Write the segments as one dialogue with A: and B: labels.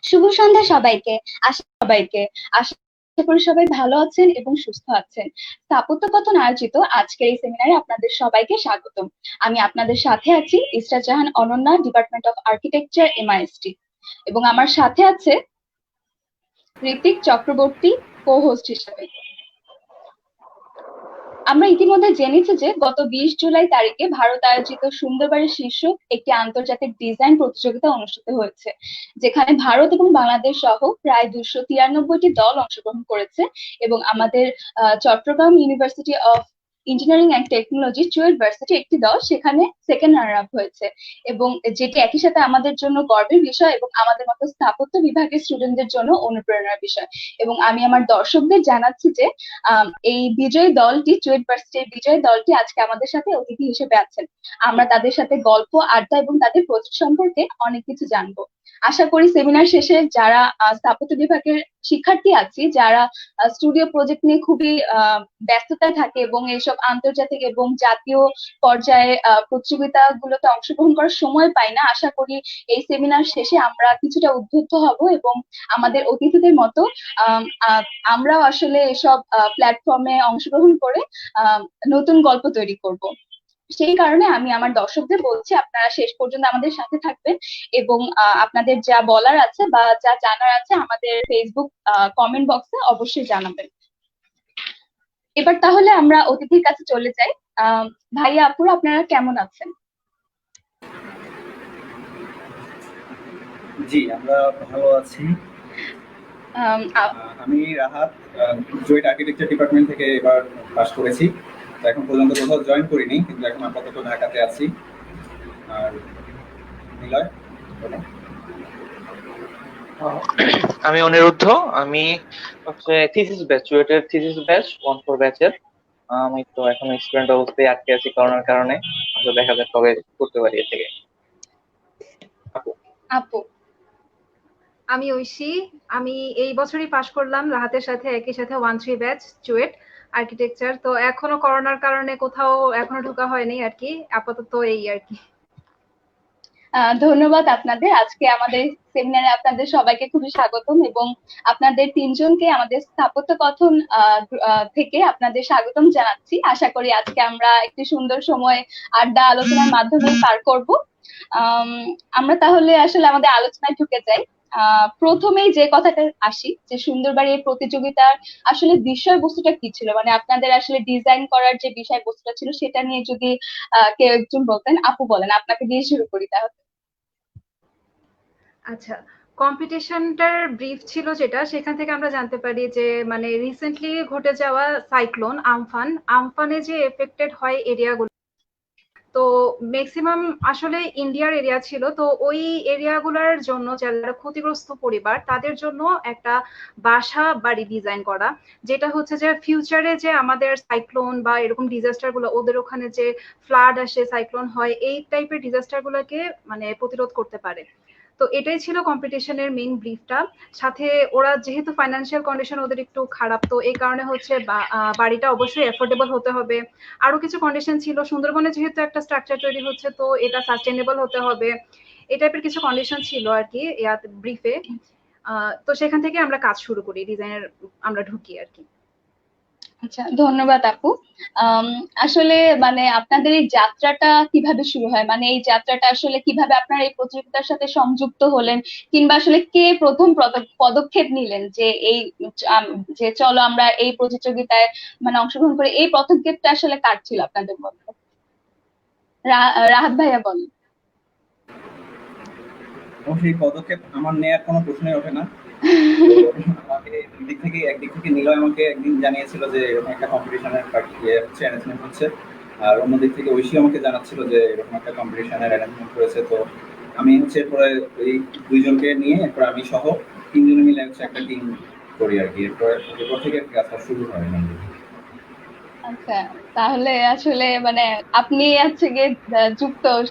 A: শুভ সন্ধ্যা সবাইকে। আশা করি সবাই ভালো আছেন এবং সুস্থ আছেন। স্থাপত্য কথন আয়োজিত আজকের এই সেমিনারে আপনাদের সবাইকে স্বাগতম। আমি আপনাদের সাথে আছি Israt Jahan Ananya, department of architecture, MIST, এবং আমার সাথে আছে ঋতিক চক্রবর্তী, কো হোস্ট হিসেবে। আমরা ইতিমধ্যে জেনেছি যে গত 20 জুলাই তারিখে ভারত আয়োজিত সুন্দরবনের শীর্ষক একটি আন্তর্জাতিক ডিজাইন প্রতিযোগিতা অনুষ্ঠিত হয়েছে, যেখানে ভারত এবং বাংলাদেশ সহ প্রায় 293টি দল অংশগ্রহণ করেছে। এবং আমাদের Chattogram university of engineering and technology, CUET varsity একটি দল সেখানে সেকেন্ড রানার আপ হয়েছে, এবং যেটি একই সাথে আমাদের জন্য গর্বের বিষয় এবং আমাদের মতো স্থাপত্য বিভাগের স্টুডেন্টদের জন্য অনুপ্রেরণার বিষয়। এবং আমি আমার দর্শকদের জানাচ্ছি যে এই বিজয়ী দলটি, চুয়েট ভার্সিটির বিজয়ী দলটি আজকে আমাদের সাথে অতিথি হিসেবে আছেন। আমরা তাদের সাথে গল্প, আড্ডা এবং তাদের প্রজেক্ট সম্পর্কে অনেক কিছু জানবো। আশা করি সেমিনার শেষে যারা স্থাপত্য বিভাগের শিক্ষার্থী আছি, যারা স্টুডিও প্রজেক্ট নিয়ে খুবই ব্যস্ততায় থাকে এবং এইসব আন্তর্জাতিক এবং জাতীয় পর্যায়ে প্রতিযোগিতাগুলোতে অংশগ্রহণ করার সময় পাই না, আশা করি এই সেমিনার শেষে আমরা কিছুটা উদ্বুদ্ধ হব এবং আমাদের অতিথিদের মতো আমরাও আসলে এসব প্ল্যাটফর্মে অংশগ্রহণ করে নতুন গল্প তৈরি করব। সেই কারণে আমি আমার দর্শকদের বলছি, আপনারা শেষ পর্যন্ত আমাদের সাথে থাকবেন এবং আপনাদের যা বলার আছে বা যা জানার আছে আমাদের ফেসবুক কমেন্ট বক্সে অবশ্যই জানাবেন। এবার তাহলে আমরা অতিথির কাছে চলে যাই। ভাইয়া, আপুরা, আপনারা কেমন আছেন?
B: জি, আমরা ভালো আছি। আমি রাহাত, জয়েন্ট আর্কিটেকচার ডিপার্টমেন্ট থেকে এবার পাস করেছি। তো এখন পর্যন্ত কোথাও জয়েন করিনি, কিন্তু এখন আপাতত ঢাকাতে আছি। আর নিলয়?
C: আমি অনিরুদ্ধ। আমি হচ্ছে থিসিস ব্যাচ, চুয়েটের থিসিস ব্যাচ 1-4 ব্যাচের। আমি তো এখন স্টুডেন্ট অবস্থায় আটকে আছি করোনার কারণে। দেখা যাক কবে করতে পারি এর থেকে।
A: আপু?
D: আমি ঐশী। আমি এই বছরই পাশ করলাম রাহাতের সাথে, একই সাথে 1-3 ব্যাচ, চুয়েট আর্কিটেকচার। তো এখনো করোনার কারণে কোথাও এখনো ঢোকা হয়নি আর কি, আপাতত এই আর কি।
A: ধন্যবাদ আপনাদের। আজকে আমাদের সেমিনারে আপনাদের সবাইকে খুবই স্বাগতম, এবং আপনাদের তিনজনকে আমাদের স্থাপত্য কথন থেকে আপনাদের স্বাগতম জানাচ্ছি। আশা করি আজকে আমরা একটি সুন্দর সময় আড্ডা আলোচনার মাধ্যমে পার করব। আমরা তাহলে আসলে আমাদের আলোচনায় ঢুকে যাই। প্রথমেই যে কথাটা আসি, যে সুন্দরবাড়ি এই প্রতিযোগিতার আসলে বিষয়বস্তুটা কি ছিল, মানে আপনাদের আসলে ডিজাইন করার যে বিষয়বস্তুটা ছিল সেটা নিয়ে যদি কেউ একজন বলতেন। আপু বলেন, আপনাকে দিয়ে শুরু করি তাহলে।
D: আচ্ছা, কম্পিটিশনটার ব্রিফ ছিল যেটা, সেখান থেকে আমরা জানতে পারি যে মানে রিসেন্টলি ঘটে যাওয়া সাইক্লোন আমফানে যে এফেক্টেড হয় এরিয়াগুলো, তো ম্যাক্সিমাম আসলে ইন্ডিয়ার এরিয়া ছিল। তো ওই এরিয়াগুলোর জন্য যারা ক্ষতিগ্রস্ত পরিবার, তাদের জন্য একটা বাসা বাড়ি ডিজাইন করা, যেটা হচ্ছে যে ফিউচারে যে আমাদের সাইক্লোন বা এরকম ডিজাস্টার গুলো, ওদের ওখানে যে ফ্লাড আসে, সাইক্লোন হয়, এই টাইপের ডিজাস্টার গুলোকে মানে প্রতিরোধ করতে পারে। তো এটাই ছিল কম্পিটিশনের মেইন ব্রিফটা। সাথে ওরা যেহেতু ফাইন্যান্সিয়াল কন্ডিশন ওদের একটু খারাপ, তো এই কারণে হচ্ছে বাড়িটা অবশ্যই এফোর্ডেবল হতে হবে। আরো কিছু কন্ডিশন ছিল, সুন্দরবনে যেহেতু একটা স্ট্রাকচার তৈরি হচ্ছে, তো এটা সাস্টেনেবল হতে হবে। এই টাইপের কিছু কন্ডিশন ছিল আর কি ব্রিফে। তো সেখান থেকে আমরা কাজ শুরু করি, ডিজাইনের আমরা ঢুকি আর কি।
A: আচ্ছা, ধন্যবাদ আপু। আসলে মানে আপনাদের এই যাত্রাটা কিভাবে শুরু হয়, মানে এই যাত্রাটা আসলে কিভাবে আপনারা এই প্রতিযোগিতার সাথে সংযুক্ত হলেন, কিংবা আসলে কে প্রথম পদক্ষেপ নিলেন যে এই যে চলো আমরা এই প্রতিযোগিতায় মানে অংশগ্রহণ করি, এই পদক্ষেপটা আসলে কার ছিল আপনাদের মধ্যে? রাহাত ভাইয়া বলেন।
B: সেই পদক্ষেপ আমার নেওয়ার কোনো প্রশ্নই ওঠে না। একদিক থেকে নিলয় আমাকে একদিন জানিয়েছিল যে এরকম একটা কম্পিটিশনের অ্যারেঞ্জমেন্ট হচ্ছে, আর অন্যদিক থেকে ঐশী আমাকে জানাচ্ছিল যে এরকম একটা কম্পিটিশনের অ্যারেঞ্জমেন্ট করেছে। তো আমি হচ্ছে এরপরে এই দুইজনকে নিয়ে এরপর আমি সহ তিনজনে মিলে হচ্ছে একটা টিম করি আর কি। এরপর থেকে কাজটা শুরু হয়।
A: আচ্ছা, তাহলে আসলে মানে আপনি হচ্ছে গিয়ে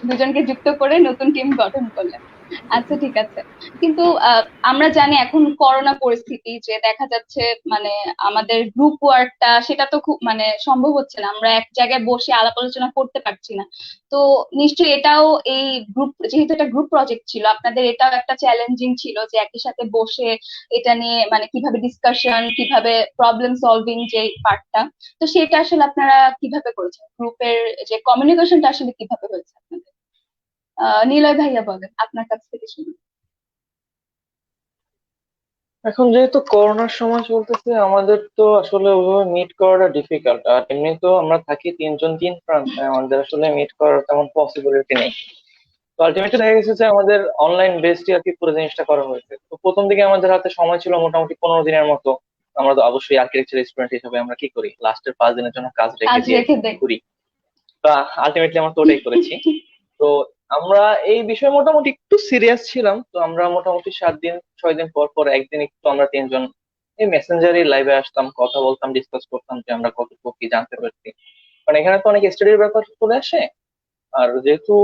A: দুজনকে যুক্ত করে নতুন টিম গঠন করলেন। আচ্ছা, ঠিক আছে। কিন্তু আমরা জানি এখন করোনা পরিস্থিতি, যে দেখা যাচ্ছে মানে আমাদের গ্রুপ ওয়ার্কটা সেটা তো খুব মানে সম্ভব হচ্ছে না, আমরা এক জায়গায় বসে আলাপ আলোচনা করতে পারছি না। তো নিশ্চয়ই এটাও, এই গ্রুপ যেহেতু এটা গ্রুপ প্রজেক্ট ছিল, আপনাদের এটাও একটা চ্যালেঞ্জিং ছিল যে একই সাথে বসে এটা নিয়ে মানে কিভাবে ডিসকাশন, কিভাবে প্রবলেম সলভিং যে পার্টটা, তো সেটা আসলে আপনারা কিভাবে করেছেন, গ্রুপের যে কমিউনিকেশনটা আসলে কিভাবে হয়েছে আপনাদের? নিলয় ভাইয়া বলেন, আপনার কাছ থেকে শুনি।
C: এখন যেহেতু করোনার সময় চলতেছে, আমাদের তো আসলে ওইভাবে মিট করাটা ডিফিকাল্ট। আর এমনি তো আমরা থাকি তিনজন তিন প্রান্তে, আমাদের আসলে মিট করার তেমন পসিবিলিটি নেই। তো আলটিমেটলি দেখা গেছে যে আমাদের অনলাইন বেসড আর কি পুরো জিনিসটা করা হয়েছে। তো প্রথম দিকে আমাদের হাতে সময় ছিল মোটামুটি 15 দিনের মতো। আমরা তো অবশ্যই আর্কিটেকচার স্টুডেন্ট হিসেবে আমরা কি করি, লাস্টের 5 দিনের জন্য কাজ রেখে
A: কাজ
C: দিয়ে
A: রেখে দেয়।
C: করি। তো আলটিমেটলি আমরা তো ওটাই করেছি। তো আমরা এই বিষয়ে মোটামুটি একটু সিরিয়াস ছিলাম। তো আমরা মোটামুটি 7 দিন 6 দিন পর পর একদিন একটু আমরা তিনজন এই মেসেঞ্জারে লাইভে আসতাম, কথা বলতাম, ডিসকাস করতাম যে আমরা কতটুকু কি জানতে পারছি। কারণ এখানে তো অনেক স্টাডির ব্যাপার চলে আসে। আর যেহেতু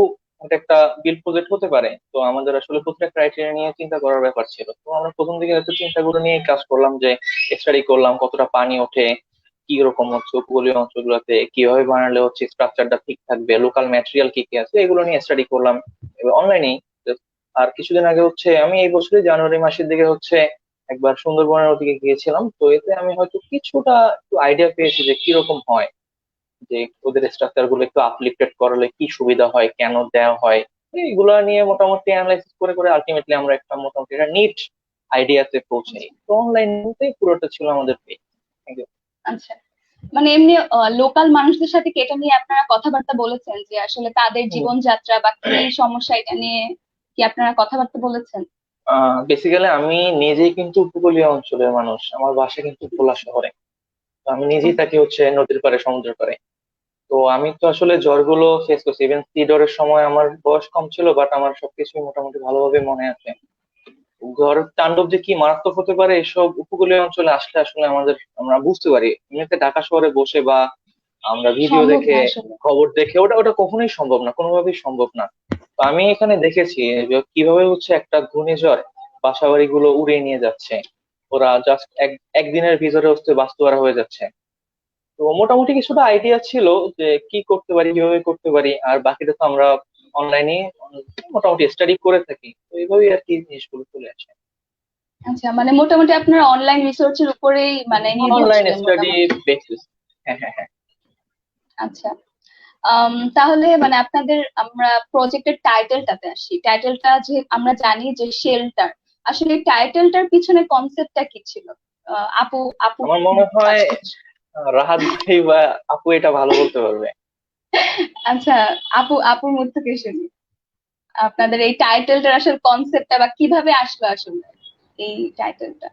C: এটা একটা বিল প্রজেক্ট হতে পারে, তো আমাদের আসলে প্রত্যেকটা ক্রাইটেরিয়া নিয়ে চিন্তা করার ব্যাপার ছিল। তো আমরা প্রথম দিকে হয়তো চিন্তাগুলো নিয়ে কাজ করলাম, যে স্টাডি করলাম কতটা পানি ওঠে, কি রকম হচ্ছে উপকূলীয় অঞ্চলগুলোতে কিভাবে বানালে হচ্ছে স্ট্রাকচারটা ঠিক থাকবে, লোকাল ম্যাটেরিয়াল কি কি আছে, এগুলো নিয়ে স্টাডি করলাম অনলাইনেই। আর কিছুদিন আগে হচ্ছে আমি এই বছরই জানুয়ারি মাসের দিকে হচ্ছে একবার সুন্দরবনের ওদিকে গিয়েছিলাম। তো এতে আমি হয়তো কিছুটা একটু আইডিয়া পেয়েছি যে কিরকম হয়, যে ওদের স্ট্রাকচার গুলো একটু আপলিফটেড করালে কি সুবিধা হয়, কেন দেওয়া হয়। এইগুলা নিয়ে মোটামুটি অ্যানালাইসিস করে করে আলটিমেটলি আমরা একটা মোটামুটি একটা নিট আইডিয়াতে পৌঁছাই। তো অনলাইনতেই পুরোটা ছিল আমাদের পেজ। Thank you.
A: আচ্ছা, মানে এমনি লোকাল মানুষদের সাথে কি এটা নিয়ে আপনারা কথাবার্তা বলেছেন, যে আসলে তাদের জীবনযাত্রা বা কি সমস্যা, এটা নিয়ে কি আপনারা কথাবার্তা বলেছেন?
C: বেসিক্যালি আমি নিজেই কিন্তু উপকূলীয় অঞ্চলের মানুষ, আমার বাসা কিন্তু ভোলা শহরে। তো আমি নিজেই থাকি হচ্ছে নদীর পাড়ে, সমুদ্রের পাড়ে। তো আমি তো আসলে জ্বরগুলো ফেস করছি। ইভেন সি জ্বরের সময় আমার বয়স কম ছিল, বাট আমার সবকিছুই মোটামুটি ভালোভাবে মনে আছে। ঝড়ের তাণ্ডব যে কি মারাত্মক হতে পারে এসব উপকূলীয় অঞ্চলে আসলে আসলে আমরা বুঝতে পারি। এমনিতে ঢাকা শহরে বসে বা আমরা ভিডিও
A: সম্ভব
C: দেখে
A: না আসলে।
C: খবর দেখে ওটা ওটা কখনোই সম্ভব না, কোনোভাবেই সম্ভব না। তো আমি এখানে দেখেছি যে কিভাবে হচ্ছে একটা ঘূর্ণিঝড় বাসাবাড়ি গুলো উড়িয়ে নিয়ে যাচ্ছে। ওরা জাস্ট একদিনের ভিতরে হচ্ছে বাস্তুহারা হয়ে যাচ্ছে। তো মোটামুটি কিছুটা আইডিয়া ছিল যে কি করতে পারি, কিভাবে করতে পারি। আর বাকিটা তো আমরা অনলাইনে মোটামুটি স্টাডি করে থাকি। তো এইভাবেই আর কি জিনিসগুলো চলে আসে।
A: আচ্ছা, মানে মোটামুটি আপনারা অনলাইন রিসোর্সের উপরেই মানে নির্ভর
C: অনলাইন
A: ছিলেন
C: স্টাডি
A: মোটামুটি।
C: বেসিস। হ্যাঁ, হ্যাঁ, হ্যাঁ।
A: আচ্ছা, তাহলে মানে আপনাদের, আমরা প্রজেক্টের টাইটেলটাতে আসি। টাইটেলটা যে আমরা জানি যে শেল্টার, আসলে টাইটেলটার পিছনে কনসেপ্টটা কি ছিল? আপু আপু
C: আমার মনে
A: কাজ
C: হয়
A: করছে।
C: রাহাত ভাই বা আপু এটা ভালো বলতে পারবে।
A: আচ্ছা, আপুর মুখ থেকে শুনি আপনাদের এই টাইটেলটার আসলে কনসেপ্টটা বা কিভাবে আসলো আসলে এই টাইটেলটা।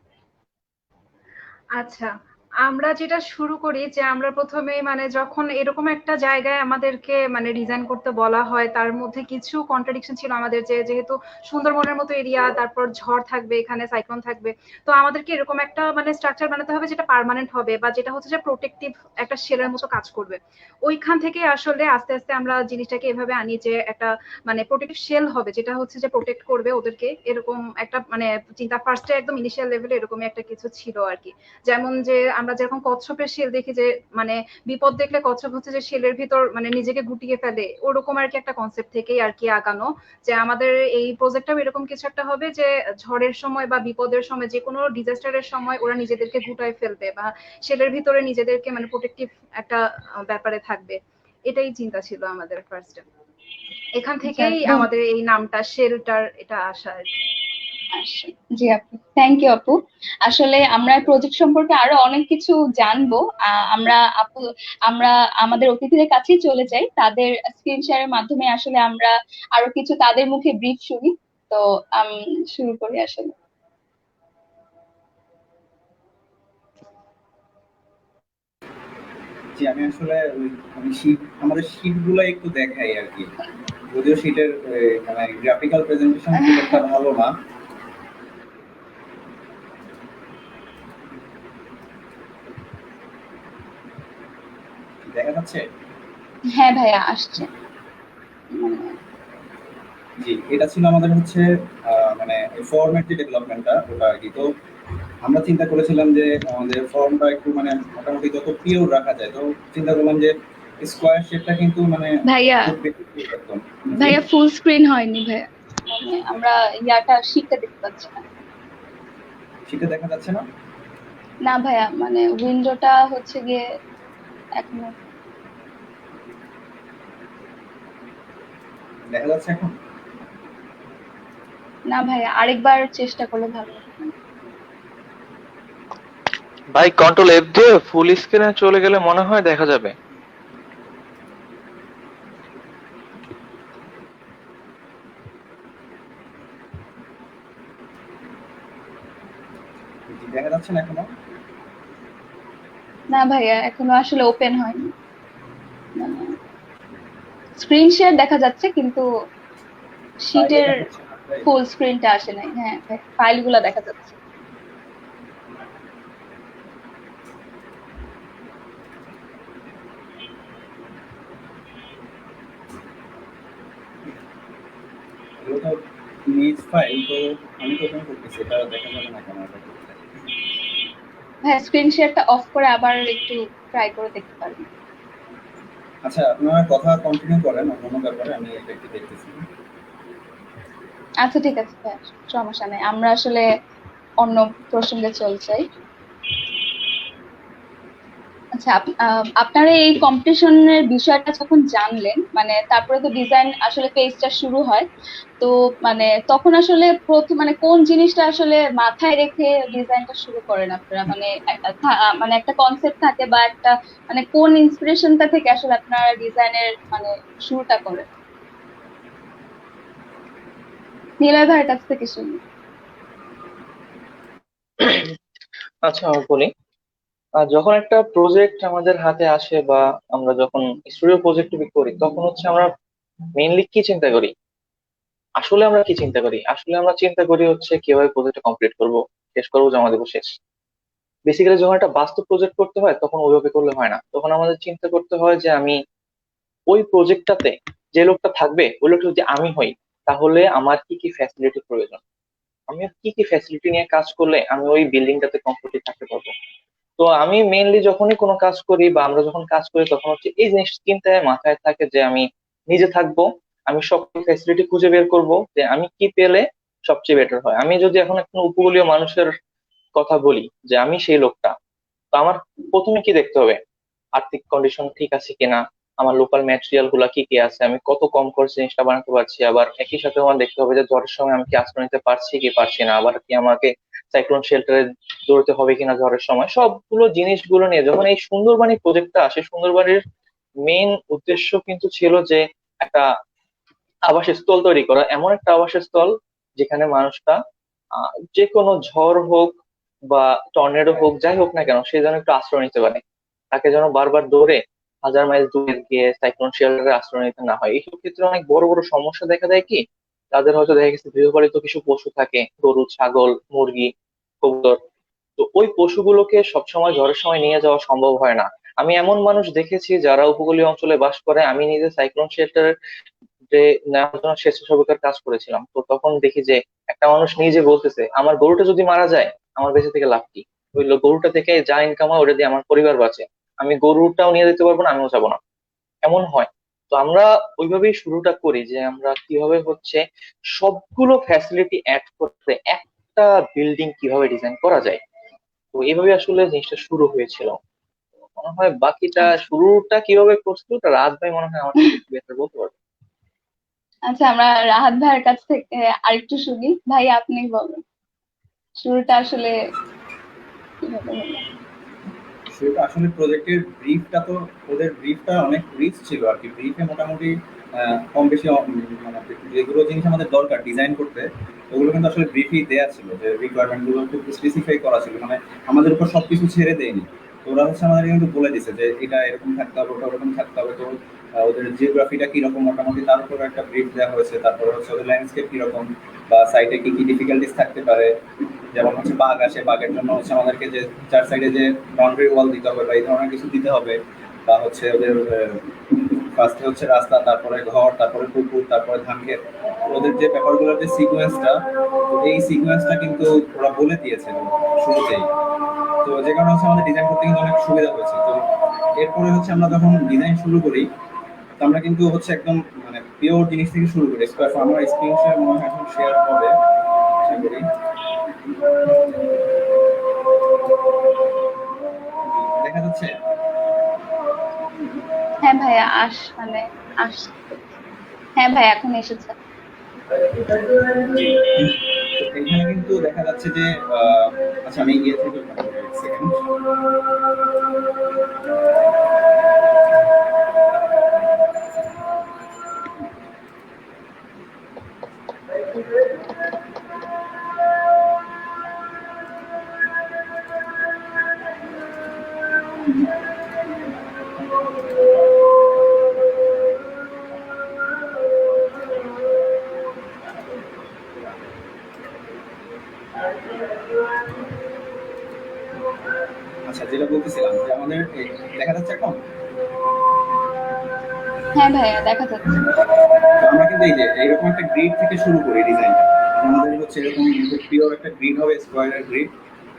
D: আচ্ছা, আমরা যেটা শুরু করি যে আমরা প্রথমে মানে যখন এরকম একটা জায়গায় আমাদেরকে মানে ডিজাইন করতে বলা হয়, তার মধ্যে কিছু কন্ট্রাডিকশন ছিল আমাদের, যে যেহেতু সুন্দরবনের মতো এরিয়া, তারপর ঝড় থাকবে, এখানে সাইক্লোন থাকবে, তো আমাদেরকে এরকম একটা মানে স্ট্রাকচার বানাতে হবে যেটা পার্মানেন্ট হবে বা যেটা হচ্ছে যে প্রোটেক্টিভ একটা শেলের মতো কাজ করবে। ওইখান থেকে আসলে আস্তে আস্তে আমরা জিনিসটাকে এভাবে আনি যে একটা মানে প্রোটেক্টিভ শেল হবে যেটা হচ্ছে যে প্রোটেক্ট করবে ওদেরকে, এরকম একটা মানে চিন্তা ফার্স্টে একদম ইনিশিয়াল লেভেলে এরকমই একটা কিছু ছিল আর কি। যেমন যে আমরা যেরকম কচ্ছপের শেল দেখি যে মানে বিপদ দেখলে কচ্ছপ হচ্ছে যে শেলের ভিতর মানে নিজেকে গুটিয়ে ফেলে, ওরকম আর কি একটা কনসেপ্ট থেকেই আর কি আগানো, যে আমাদের এই প্রজেক্টটাও এরকম কিছু একটা হবে যে ঝড়ের সময় বা বিপদের সময় যে কোনো ডিজাস্টারের সময় ওরা নিজেদেরকে গুটায় ফেলবে বা শেলের ভিতরে নিজেদেরকে মানে প্রোটেক্টিভ একটা ব্যাপারে থাকবে। এটাই চিন্তা ছিল আমাদের ফার্স্টে। এখান
A: আচ্ছা,
D: থেকেই আমাদের এই নামটা শেল্টার এটা আসা আর কি।
A: আচ্ছা, জি আপু, থ্যাংক ইউ আপু। আসলে আমরা প্রজেক্ট সম্পর্কে আরো অনেক কিছু জানবো। আপু, আমরা আমাদের অতিথিদের কাছেই চলে যাই, তাদের স্ক্রিন শেয়ারের মাধ্যমে আসলে আমরা আরো কিছু তাদের মুখে ব্রিফ শুনি। তো আমি শুরু করি আসলে।
B: জি, আমি আসলে আমি শীট, আমাদের শীট গুলো একটু দেখাই আর কি। যদিও শীটের মানে গ্রাফিক্যাল প্রেজেন্টেশন খুব একটা ভালো না। দেখা যাচ্ছে?
A: হ্যাঁ ভাইয়া, আসছে।
B: জি, এটা ছিল আমাদের হচ্ছে মানে ফর্মের যে ডেভেলপমেন্টটা ওটা আর কি। তো আমরা চিন্তা করেছিলাম যে আমাদের ফর্মটা একটু মানে মোটামুটি যত পিওর রাখা যায়, তো চিন্তা করলাম যে স্কোয়ার শেপটা কিন্তু মানে
A: ভাইয়া
B: খুব বেশি pure একদম। জি,
A: ভাইয়া ফুল স্ক্রিন হয়নি ভাইয়া, মানে আমরা ইয়াটা শীটটা দেখতে পাচ্ছি না।
B: সেটা দেখা যাচ্ছে না।
A: না ভাইয়া, মানে উইন্ডোটা হচ্ছে গিয়ে এখনো।
B: দেখা যাচ্ছে এখন।
A: না ভাইয়া, আরেকবার চেষ্টা করলে ভালো হতো।
C: ভাই কন্ট্রোল এফ দিয়ে ফুল স্ক্রিনে চলে গেলে মনে হয় দেখা যাবে।
B: জি, দেখা যাচ্ছে না এখনো।
A: না ভাইয়া, এখনো আসলে ওপেন হয়নি, মানে স্ক্রিন শেয়ার দেখা যাচ্ছে কিন্তু
B: ফাইলে
A: শীটের
B: দেখাচ্ছে না তাই।
A: ফুল স্ক্রিনটা আসে নাই। হ্যাঁ, ফাইল গুলা দেখা যাচ্ছে।
B: এগুলো তো ইমেজ ফাইল, তো আমি তো ওপেন করতেছি, এটা দেখা যাবে না কেন এটা করতে?
A: হ্যাঁ, স্ক্রিন শেয়ারটা অফ করে আবার একটু ট্রাই করে দেখতে পারেন।
B: আচ্ছা, আপনারা কথা কন্টিনিউ করেন অন্য ব্যাপারে, আমি এটা একটু দেখতেছি।
A: আচ্ছা ঠিক আছে ভাইয়া, সমস্যা নেই, আমরা আসলে অন্য প্রসঙ্গে চলছাই। আচ্ছা, আপনারা এই কম্পিটিশনের বিষয়টা যখন জানলেন, মানে তারপরে তো ডিজাইন আসলে পেজটা শুরু হয়, তো মানে তখন আসলে প্রথম মানে কোন জিনিসটা আসলে মাথায় রেখে ডিজাইনটা শুরু করেন আপনারা, মানে মানে একটা কনসেপ্ট থাকে বা একটা, মানে কোন ইন্সপিরেশনটা থেকে আসলে আপনারা ডিজাইনের মানে শুরুটা করেন? নিলয় ভাইয়ের কাছ থেকে শুনি।
C: আচ্ছা আমি বলি, যখন একটা প্রজেক্ট আমাদের হাতে আসে বা আমরা যখন স্টুডিও প্রজেক্ট করি তখন হচ্ছে আমরা মেইনলি কি চিন্তা করি? আসলে আমরা কি চিন্তা করি? আসলে আমরা চিন্তা করি হচ্ছে কিভাবে প্রজেক্টটা কমপ্লিট করব, শেষ করবো, জমা দেবো, শেষ। বেসিক্যালি যখন একটা বাস্তব প্রজেক্ট করতে হয় তখন ওইভাবে করলে হয় না, তখন আমাদের চিন্তা করতে হয় যে আমি ওই প্রজেক্টটাতে যে লোকটা থাকবে ওই লোকটা যদি আমি হই তাহলে আমার কি কি ফ্যাসিলিটি প্রয়োজন, আমি কি কি ফ্যাসিলিটি নিয়ে কাজ করলে আমি ওই বিল্ডিংটাতে কমফোর্টলি থাকতে পারবো। তো আমি মেইনলি যখনই কোনো কাজ করি বা আমরা যখন কাজ করি তখন হচ্ছে এই জিনিস চিন্তায় মাথায় থাকে যে আমি নিজে থাকবো, আমি সব ফ্যাসিলিটি খুঁজে বের করব যে আমি কি পেলে সবচেয়ে বেটার হয়। আমি যদি এখন একটা উপকূলীয় মানুষের কথা বলি যে আমি সেই লোকটা, তো আমার প্রথমে কি দেখতে হবে? আর্থিক কন্ডিশন ঠিক আছে কিনা, আমার লোকাল ম্যাটেরিয়াল গুলা কি কি আছে, আমি কত কম খরচে জিনিসটা বানাতে পারছি, আবার একই সাথে আমার দেখতে হবে যে ঝড়ের সময় আমি কি আশ্রয় নিতে পারছি কি পারছি না, আবার কি আমাকে সাইক্লোন শেল্টারে দৌড়তে হবে কিনা ঝড়ের সময়। সবগুলো জিনিসগুলো নিয়ে যখন এই সুন্দরবনী প্রজেক্টটা আসে, সুন্দরবনের মেইন উদ্দেশ্য কিন্তু ছিল যে একটা আবাসস্থল তৈরি করা, এমন একটা আবাসস্থল যেখানে মানুষটা যে কোনো ঝড় হোক বা টর্নেডো হোক যাই হোক না কেন সে যেন একটু আশ্রয় নিতে পারে, তাকে যেন বারবার দৌড়ে 1000 মাইল দূরে গিয়ে সাইক্লোন শেল্টারে আশ্রয় নিতে না হয়। এইসব ক্ষেত্রে অনেক বড় বড় সমস্যা দেখা দেয় কি, তাদের হয়তো দেখা গেছে গৃহপালিত কিছু পশু থাকে, গরু, ছাগল, মুরগি, কবুতর। তো ওই পশুগুলোকে সবসময় ঝড়ের সময় নিয়ে যাওয়া সম্ভব হয় না। আমি এমন মানুষ দেখেছি যারা উপকূলীয় অঞ্চলে বাস করে, আমি নিজে সাইক্লোন শেল্টার যে নেওয়ার জন্য স্বেচ্ছাসেবকের কাজ করেছিলাম, তো তখন দেখি যে একটা মানুষ নিজে বলতেছে আমার গরুটা যদি মারা যায় আমার বেঁচে থেকে লাভ কি, ওই গরুটা থেকে যা ইনকাম হয় ওটা দিয়ে আমার পরিবার বাঁচে, আমি গরুটাও নিয়ে যেতে পারবো না, আমিও যাবো না, এমন হয়। তো আমরা ওইভাবেই শুরুটা করি যে আমরা কিভাবে হচ্ছে সবগুলো ফ্যাসিলিটি অ্যাড করতে একটা বিল্ডিং কিভাবে ডিজাইন করা যায়। তো এইভাবে আসলে জিনিসটা শুরু হয়েছিল। মনে হয় বাকিটা
A: আচ্ছা
C: শুরুটা কিভাবে করছিল ওটা রাজ ভাই মনে হয় আমার থেকে একটু বেটার বলতে পারবে।
A: আচ্ছা, আমরা রাহাত ভাইয়ের কাছ থেকে আরেকটু শুনি। ভাই আপনি বলুন, শুরুটা আসলে কিভাবে হলো?
B: সেটা আসলে প্রজেক্টের ব্রিফটা তো, ওদের ব্রিফটা অনেক রিচ ছিল আর কি। ব্রিফে মোটামুটি কম বেশি মানে যেগুলো জিনিস আমাদের দরকার ডিজাইন করতে, ওগুলো কিন্তু আসলে ব্রিফই দেওয়া ছিল, যে রিকোয়ারমেন্টগুলো খুব স্পেসিফাই করা ছিল, মানে আমাদের উপর সবকিছু ছেড়ে দেয়নি। তো ওরা হচ্ছে আমাদের কিন্তু বলে দিছে যে এটা এরকম থাকতে হবে, ওটা ওরকম থাকতে হবে। তো ওদের জিওগ্রাফিটা কিরকম মোটামুটি তার উপর একটা ব্রিফ দেওয়া হয়েছে। তারপরে হচ্ছে ওদের ল্যান্ডস্কেপ কিরকম বা সাইটে কি কি ডিফিকাল্টিস থাকতে পারে, যেমন হচ্ছে বাঘ আসে, বাঘের জন্য হচ্ছে আমাদেরকে যে চার সাইডে যে বাউন্ডারি ওয়াল দিতে হবে বা এই ধরনের কিছু দিতে হবে, বা হচ্ছে ওদের ফার্স্টে হচ্ছে রাস্তা, তারপরে ঘর, তারপরে পুকুর, তারপরে ধান ক্ষেত। ওদের যে ব্যাপারগুলোর যে সিকোয়েন্সটা, এই সিকোয়েন্সটা কিন্তু ওরা বলে দিয়েছে শুরুতেই। তো যে কারণে হচ্ছে আমাদের ডিজাইন করতে কিন্তু অনেক সুবিধা হয়েছে। তো এরপরে হচ্ছে আমরা যখন ডিজাইন শুরু করি, তো আমরা কিন্তু হচ্ছে একদম মানে পিওর জিনিস থেকে শুরু করি। আমার স্ক্রিনশট মনে হয় এখন শেয়ার হবে, আশা করি। দেখা যাচ্ছে?
A: হ্যাঁ ভাইয়া মানে হ্যাঁ ভাইয়া এখন এসেছে।
B: জি। এখানে কিন্তু দেখা যাচ্ছে যে আচ্ছা আমি ইয়ে থেকে এক সেকেন্ড। আচ্ছা, যেটা বলতেছিলাম যে আমাদের দেখা যাচ্ছে এখন?
A: হ্যাঁ ভাইয়া দেখা যাচ্ছে।
B: তো আমরা কিন্তু এই যে এইরকম একটা গ্রিড থেকে শুরু করি ডিজাইনটা। আমাদের হচ্ছে এরকম পিওর একটা গ্রিড হবে, স্কোয়ারের গ্রিড।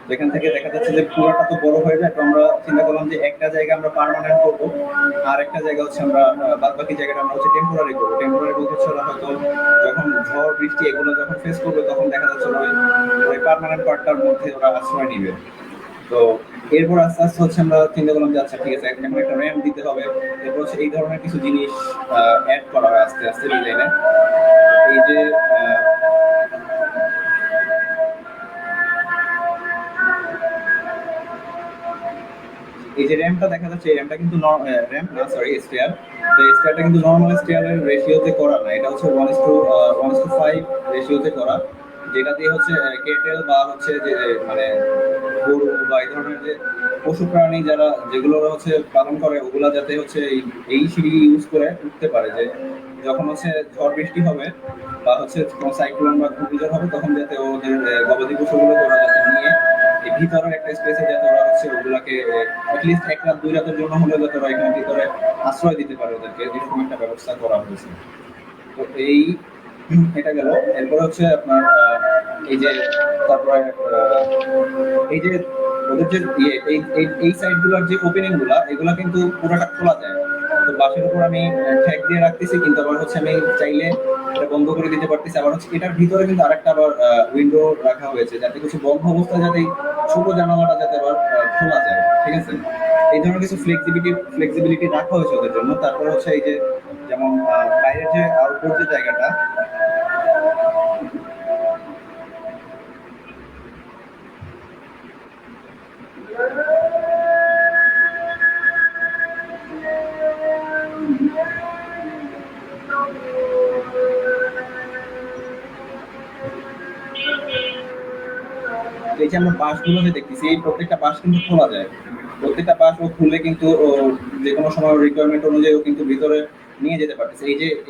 B: যেখান থেকে দেখা যাচ্ছে যে পুরোটা তো বড় হয়ে যায়। তো আমরা চিন্তা করলাম যে একটা জায়গা আমরা পার্মানেন্ট করবো, আর একটা জায়গা হচ্ছে আমরা বাদ বাকি জায়গাটা আমরা হচ্ছে টেম্পোরারি করবো। টেম্পোরারি বলতে হচ্ছে ওরা হয়তো যখন ঝড় বৃষ্টি এগুলো যখন ফেস করবে, তখন দেখা যাচ্ছে ওই পার্মানেন্ট পার্টটার মধ্যে ওরা আশ্রয় নিবে। তো এরপর আস্তে আস্তে হচ্ছে আমরা চিন্তা করলাম যে আচ্ছা ঠিক আছে, এখন একটা র্যাম্প দিতে হবে। এরপর হচ্ছে এই ধরনের কিছু জিনিস অ্যাড করা হয় আস্তে আস্তে ডিজাইনে। এই যে এই যে র্যাম্পটা দেখা যাচ্ছে, এই র্যাম্পটা কিন্তু র্যাম্প না, সরি, স্টেয়ার। তো এই স্টেয়ারটা কিন্তু নর্মাল স্টেয়ারের রেশিওতে করা না, এটা হচ্ছে 1:5 রেশিওতে করা। যেটা দিয়ে হচ্ছে কেটেল বা হচ্ছে যে মানে গরু বা এই ধরনের যে পশু প্রাণী যারা যেগুলো হচ্ছে পালন করে, ওগুলা যাতে হচ্ছে এই সিঁড়ি ইউজ করে উঠতে পারে, যে যখন হচ্ছে ঝড় বৃষ্টি হবে বা হচ্ছে কোনো সাইক্লোন বা ঘূর্ণিঝড় হবে, তখন যাতে ওদের গবাদি পশুগুলোকে ওরা যাতে নিয়ে এই ভিতরের একটা স্পেসে যাতে ওরা হচ্ছে ওগুলাকে অ্যাটলিস্ট 1 রাত 2 রাতের জন্য হলেও যাতে ওরা এখানে ভিতরে আশ্রয় দিতে পারে, ওদেরকে এরকম একটা ব্যবস্থা করা হয়েছে। তো এটা গেল। এরপর হচ্ছে আপনার এই যে তারপরে এই যে ওদের যে এই সাইড গুলার যে ওপেনিং গুলা, এগুলা কিন্তু পুরোটা খোলা যায়। তো বাসের উপর আমি ঠ্যাক দিয়ে রাখতেছি, কিন্তু আবার হচ্ছে আমি চাইলে এটা বন্ধ করে দিতে পারতেছি। আবার হচ্ছে এটার ভিতরে কিন্তু আরেকটা আবার উইন্ডো রাখা হয়েছে, যাতে কিছু বন্ধ অবস্থায় যাতে ছোট জানালাটা যাতে আবার খোলা যায়। ঠিক আছে, এই ধরনের কিছু ফ্লেক্সিবিলিটি রাখা হয়েছে ওদের জন্য। তারপরে হচ্ছে এই যে যেমন বাইরের যে আউটডোর যে জায়গাটা, এই যে আমরা বাসগুলো যে দেখতেছি, এই প্রত্যেকটা বাস কিন্তু খোলা যায়। প্রত্যেকটা বাস ও খুলে কিন্তু যে কোনো সময় রিকোয়ারমেন্ট অনুযায়ী ও কিন্তু ভিতরে নিয়ে যেতে পারতেছে।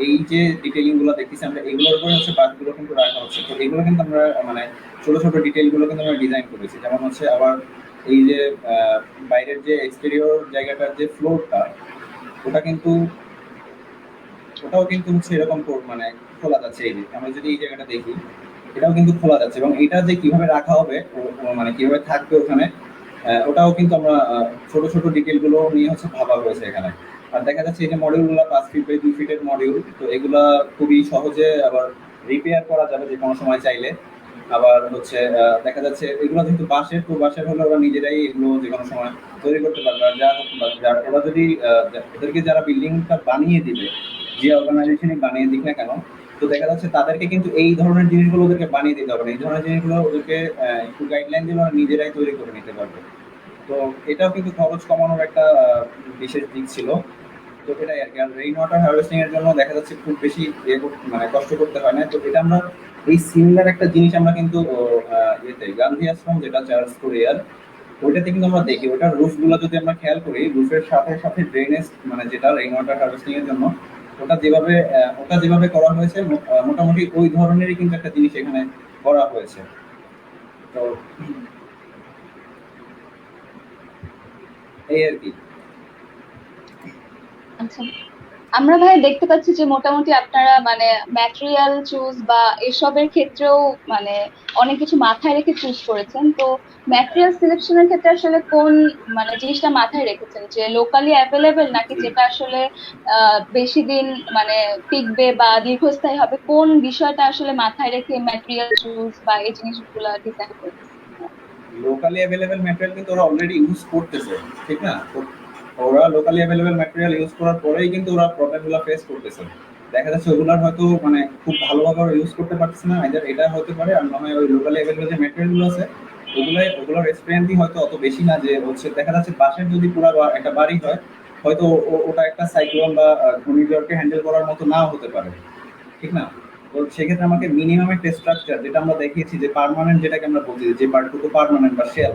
B: এই যে ডিটেইলিং গুলো দেখতেছি আমরা, এগুলোর উপরে হচ্ছে বাসগুলো কিন্তু রাখা হচ্ছে। তো এগুলো কিন্তু আমরা মানে ছোট ছোট ডিটেইল গুলো কিন্তু আমরা ডিজাইন করেছি। যেমন হচ্ছে আবার এই যে বাইরের যে এক্সটেরিয়র জায়গাটার যে ফ্লোরটা, ওটা কিন্তু ওটাও কিন্তু হচ্ছে এরকম মানে খোলা যাচ্ছে। এই যে আমরা যদি এই জায়গাটা দেখি, এটাও কিন্তু খোলা যাচ্ছে। এবং এটা যে কিভাবে রাখা হবে, মানে কিভাবে থাকবে ওখানে, ওটাও কিন্তু আমরা ছোট ছোট ডিটেল গুলো নিয়ে হচ্ছে ভাবা হয়েছে এখানে। আর দেখা যাচ্ছে এই যে মডিউলগুলো 5 ফিট বাই 2 ফিটের মডিউল, তো এগুলা খুবই সহজে আবার রিপেয়ার করা যাবে যে কোনো সময় চাইলে। আবার হচ্ছে দেখা যাচ্ছে এগুলো যেহেতু বাঁশের হলে ওরা নিজেরাই এগুলো যে কোনো সময় তৈরি করতে পারবে। আর ওরা যদি ওদেরকে যারা বিল্ডিংটা বানিয়ে দিবে, যে অর্গানাইজেশনই বানিয়ে দিক না কেন, তো দেখা যাচ্ছে তাদেরকে কিন্তু এই ধরনের জিনিসগুলো ওদেরকে বানিয়ে দিতে হবে না। এই ধরনের জিনিসগুলো ওদেরকে একটু গাইডলাইন দিলে ওরা নিজেরাই তৈরি করে নিতে পারবে। তো এটাও কিন্তু খরচ কমানোর একটা বিশেষ দিক ছিল। তো এটাই আর কি। আর রেইন ওয়াটার হারভেস্টিং এর জন্য দেখা যাচ্ছে খুব বেশি মানে কষ্ট করতে হয় না। তো এটা আমরা এই সিমিলার একটা জিনিস আমরা কিন্তু ইয়েতে গান্ধী আশ্রম, যেটা চার্লস কোরিয়ার, ওইটাতে কিন্তু আমরা দেখি ওটার রুফ গুলো যদি আমরা খেয়াল করি, রুফের সাথে সাথে ড্রেনেজ মানে যেটা রেইন ওয়াটার হারভেস্টিং এর জন্য ওটা যেভাবে করা হয়েছে, মোটামুটি ওই ধরনেরই কিন্তু একটা জিনিস এখানে করা হয়েছে। তো এই আর কি।
A: আচ্ছা আমরা ভাই দেখতে পাচ্ছি যে মোটামুটি আপনারা মানে ম্যাটেরিয়াল চুজ বা এসবের ক্ষেত্রেও মানে অনেক কিছু মাথায় রেখে চুজ করেছেন। তো ম্যাটেরিয়াল সিলেকশনের ক্ষেত্রে আসলে কোন মানে জিনিসটা মাথায় রেখেছেন, যে লোকালি অ্যাভেলেবেল নাকি
B: জি।
A: যেটা আসলে বেশি দিন মানে টিকবে বা দীর্ঘস্থায়ী হবে, কোন বিষয়টা আসলে মাথায় রেখে ম্যাটেরিয়াল চুজ বা এই জিনিসগুলো ডিজাইন করেছেন?
B: লোকালি অ্যাভেলেবেল ম্যাটেরিয়াল কিন্তু ওরা অলরেডি ইউজ করতেছে, ঠিক না? তো ওরা লোকালি অ্যাভেলেবেল ম্যাটেরিয়াল ইউজ করার পরেই কিন্তু ওরা প্রবলেমগুলো ফেস করতেছে। দেখা যাচ্ছে ওগুলার হয়তো মানে খুব ভালোভাবে ওরা ইউজ করতে পারতেছে না, এদের এটা হতে পারে। আর না হয় ওই লোকালি অ্যাভেলেবেল যে ম্যাটেরিয়ালগুলো আছে ওগুলোর স্ট্রেংথই হয়তো অত বেশি না, যে হচ্ছে দেখা যাচ্ছে বাঁশের যদি পুরা একটা বাড়ি হয়, হয়তো ওটা একটা সাইক্লোন বা ঘূর্ণিঝড়কে হ্যান্ডেল করার মতো নাও হতে পারে, ঠিক না? তো সেক্ষেত্রে আমাকে মিনিমাম একটা স্ট্রাকচার, যেটা আমরা দেখিয়েছি যে পার্মানেন্ট, যেটাকে আমরা বলছি যে পার্টটুকু পার্মানেন্ট বা শেল,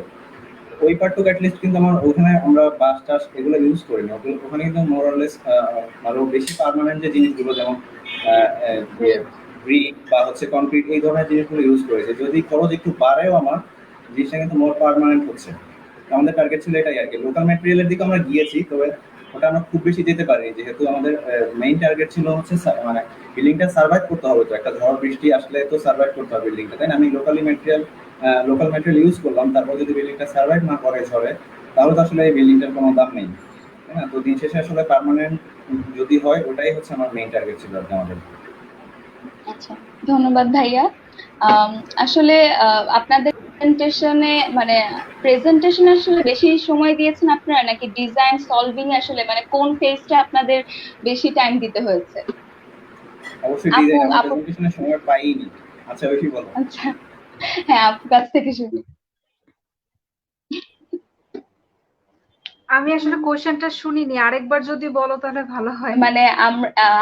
B: ওই পার্টটুকু অ্যাটলিস্ট কিন্তু আমার ওখানে আমরা বাঁশ টাস এগুলো ইউজ করি না। ওখানে কিন্তু মোরালেস আরো বেশি পার্মানেন্ট যে জিনিসগুলো, যেমন ব্রিক বা হচ্ছে কনক্রিট, এই ধরনের জিনিসগুলো ইউজ করেছে। যদি খরচ একটু বাড়েও আমার, জিনিসটা কিন্তু মোর পার্মানেন্ট হচ্ছে। তো আমাদের টার্গেট ছিল এটাই আর কি। লোকাল ম্যাটেরিয়ালের দিকে আমরা গিয়েছি, তবে ওটা আমরা খুব বেশি যেতে পারিনি, যেহেতু আমাদের মেইন টার্গেট ছিল হচ্ছে মানে বিল্ডিংটা সার্ভাইভ করতে হবে। তো একটা ঝড় বৃষ্টি আসলে তো সার্ভাইভ করতে হবে বিল্ডিংটা, তাই না? আমি লোকাল ম্যাটেরিয়াল ইউজ করলাম, তারপর যদি বিল্ডিংটা সার্ভাইভ না করে ঝড়ে, তাহলে তো আসলে এই বিল্ডিংটার কোনো দাম নেই, তাই না? তো দিন শেষে আসলে পার্মানেন্ট যদি হয়, ওটাই হচ্ছে আমার মেইন টার্গেট ছিল আর কি আমাদের।
A: আচ্ছা, ধন্যবাদ ভাইয়া। আম, আসলে আপনাদের প্রেজেন্টেশনে মানে প্রেজেন্টেশন আসলে বেশি সময় দিয়েছেন আপনারা নাকি ডিজাইন সলভিং আসলে মানে কোন ফেজটা আপনাদের বেশি টাইম দিতে হয়েছে?
B: অবশ্যই
A: আপু
B: ডিজাইন, আমরা
A: আপু
B: প্রেজেন্টেশনের সময় পাইনি। আচ্ছা, বেশি বলো।
A: আচ্ছা, হ্যাঁ আপুর কাছ থেকে শুনি।
D: আমি আসলে কোশ্চেনটা শুনিনি, আরেকবার যদি বলো তাহলে ভালো হয়।
A: মানে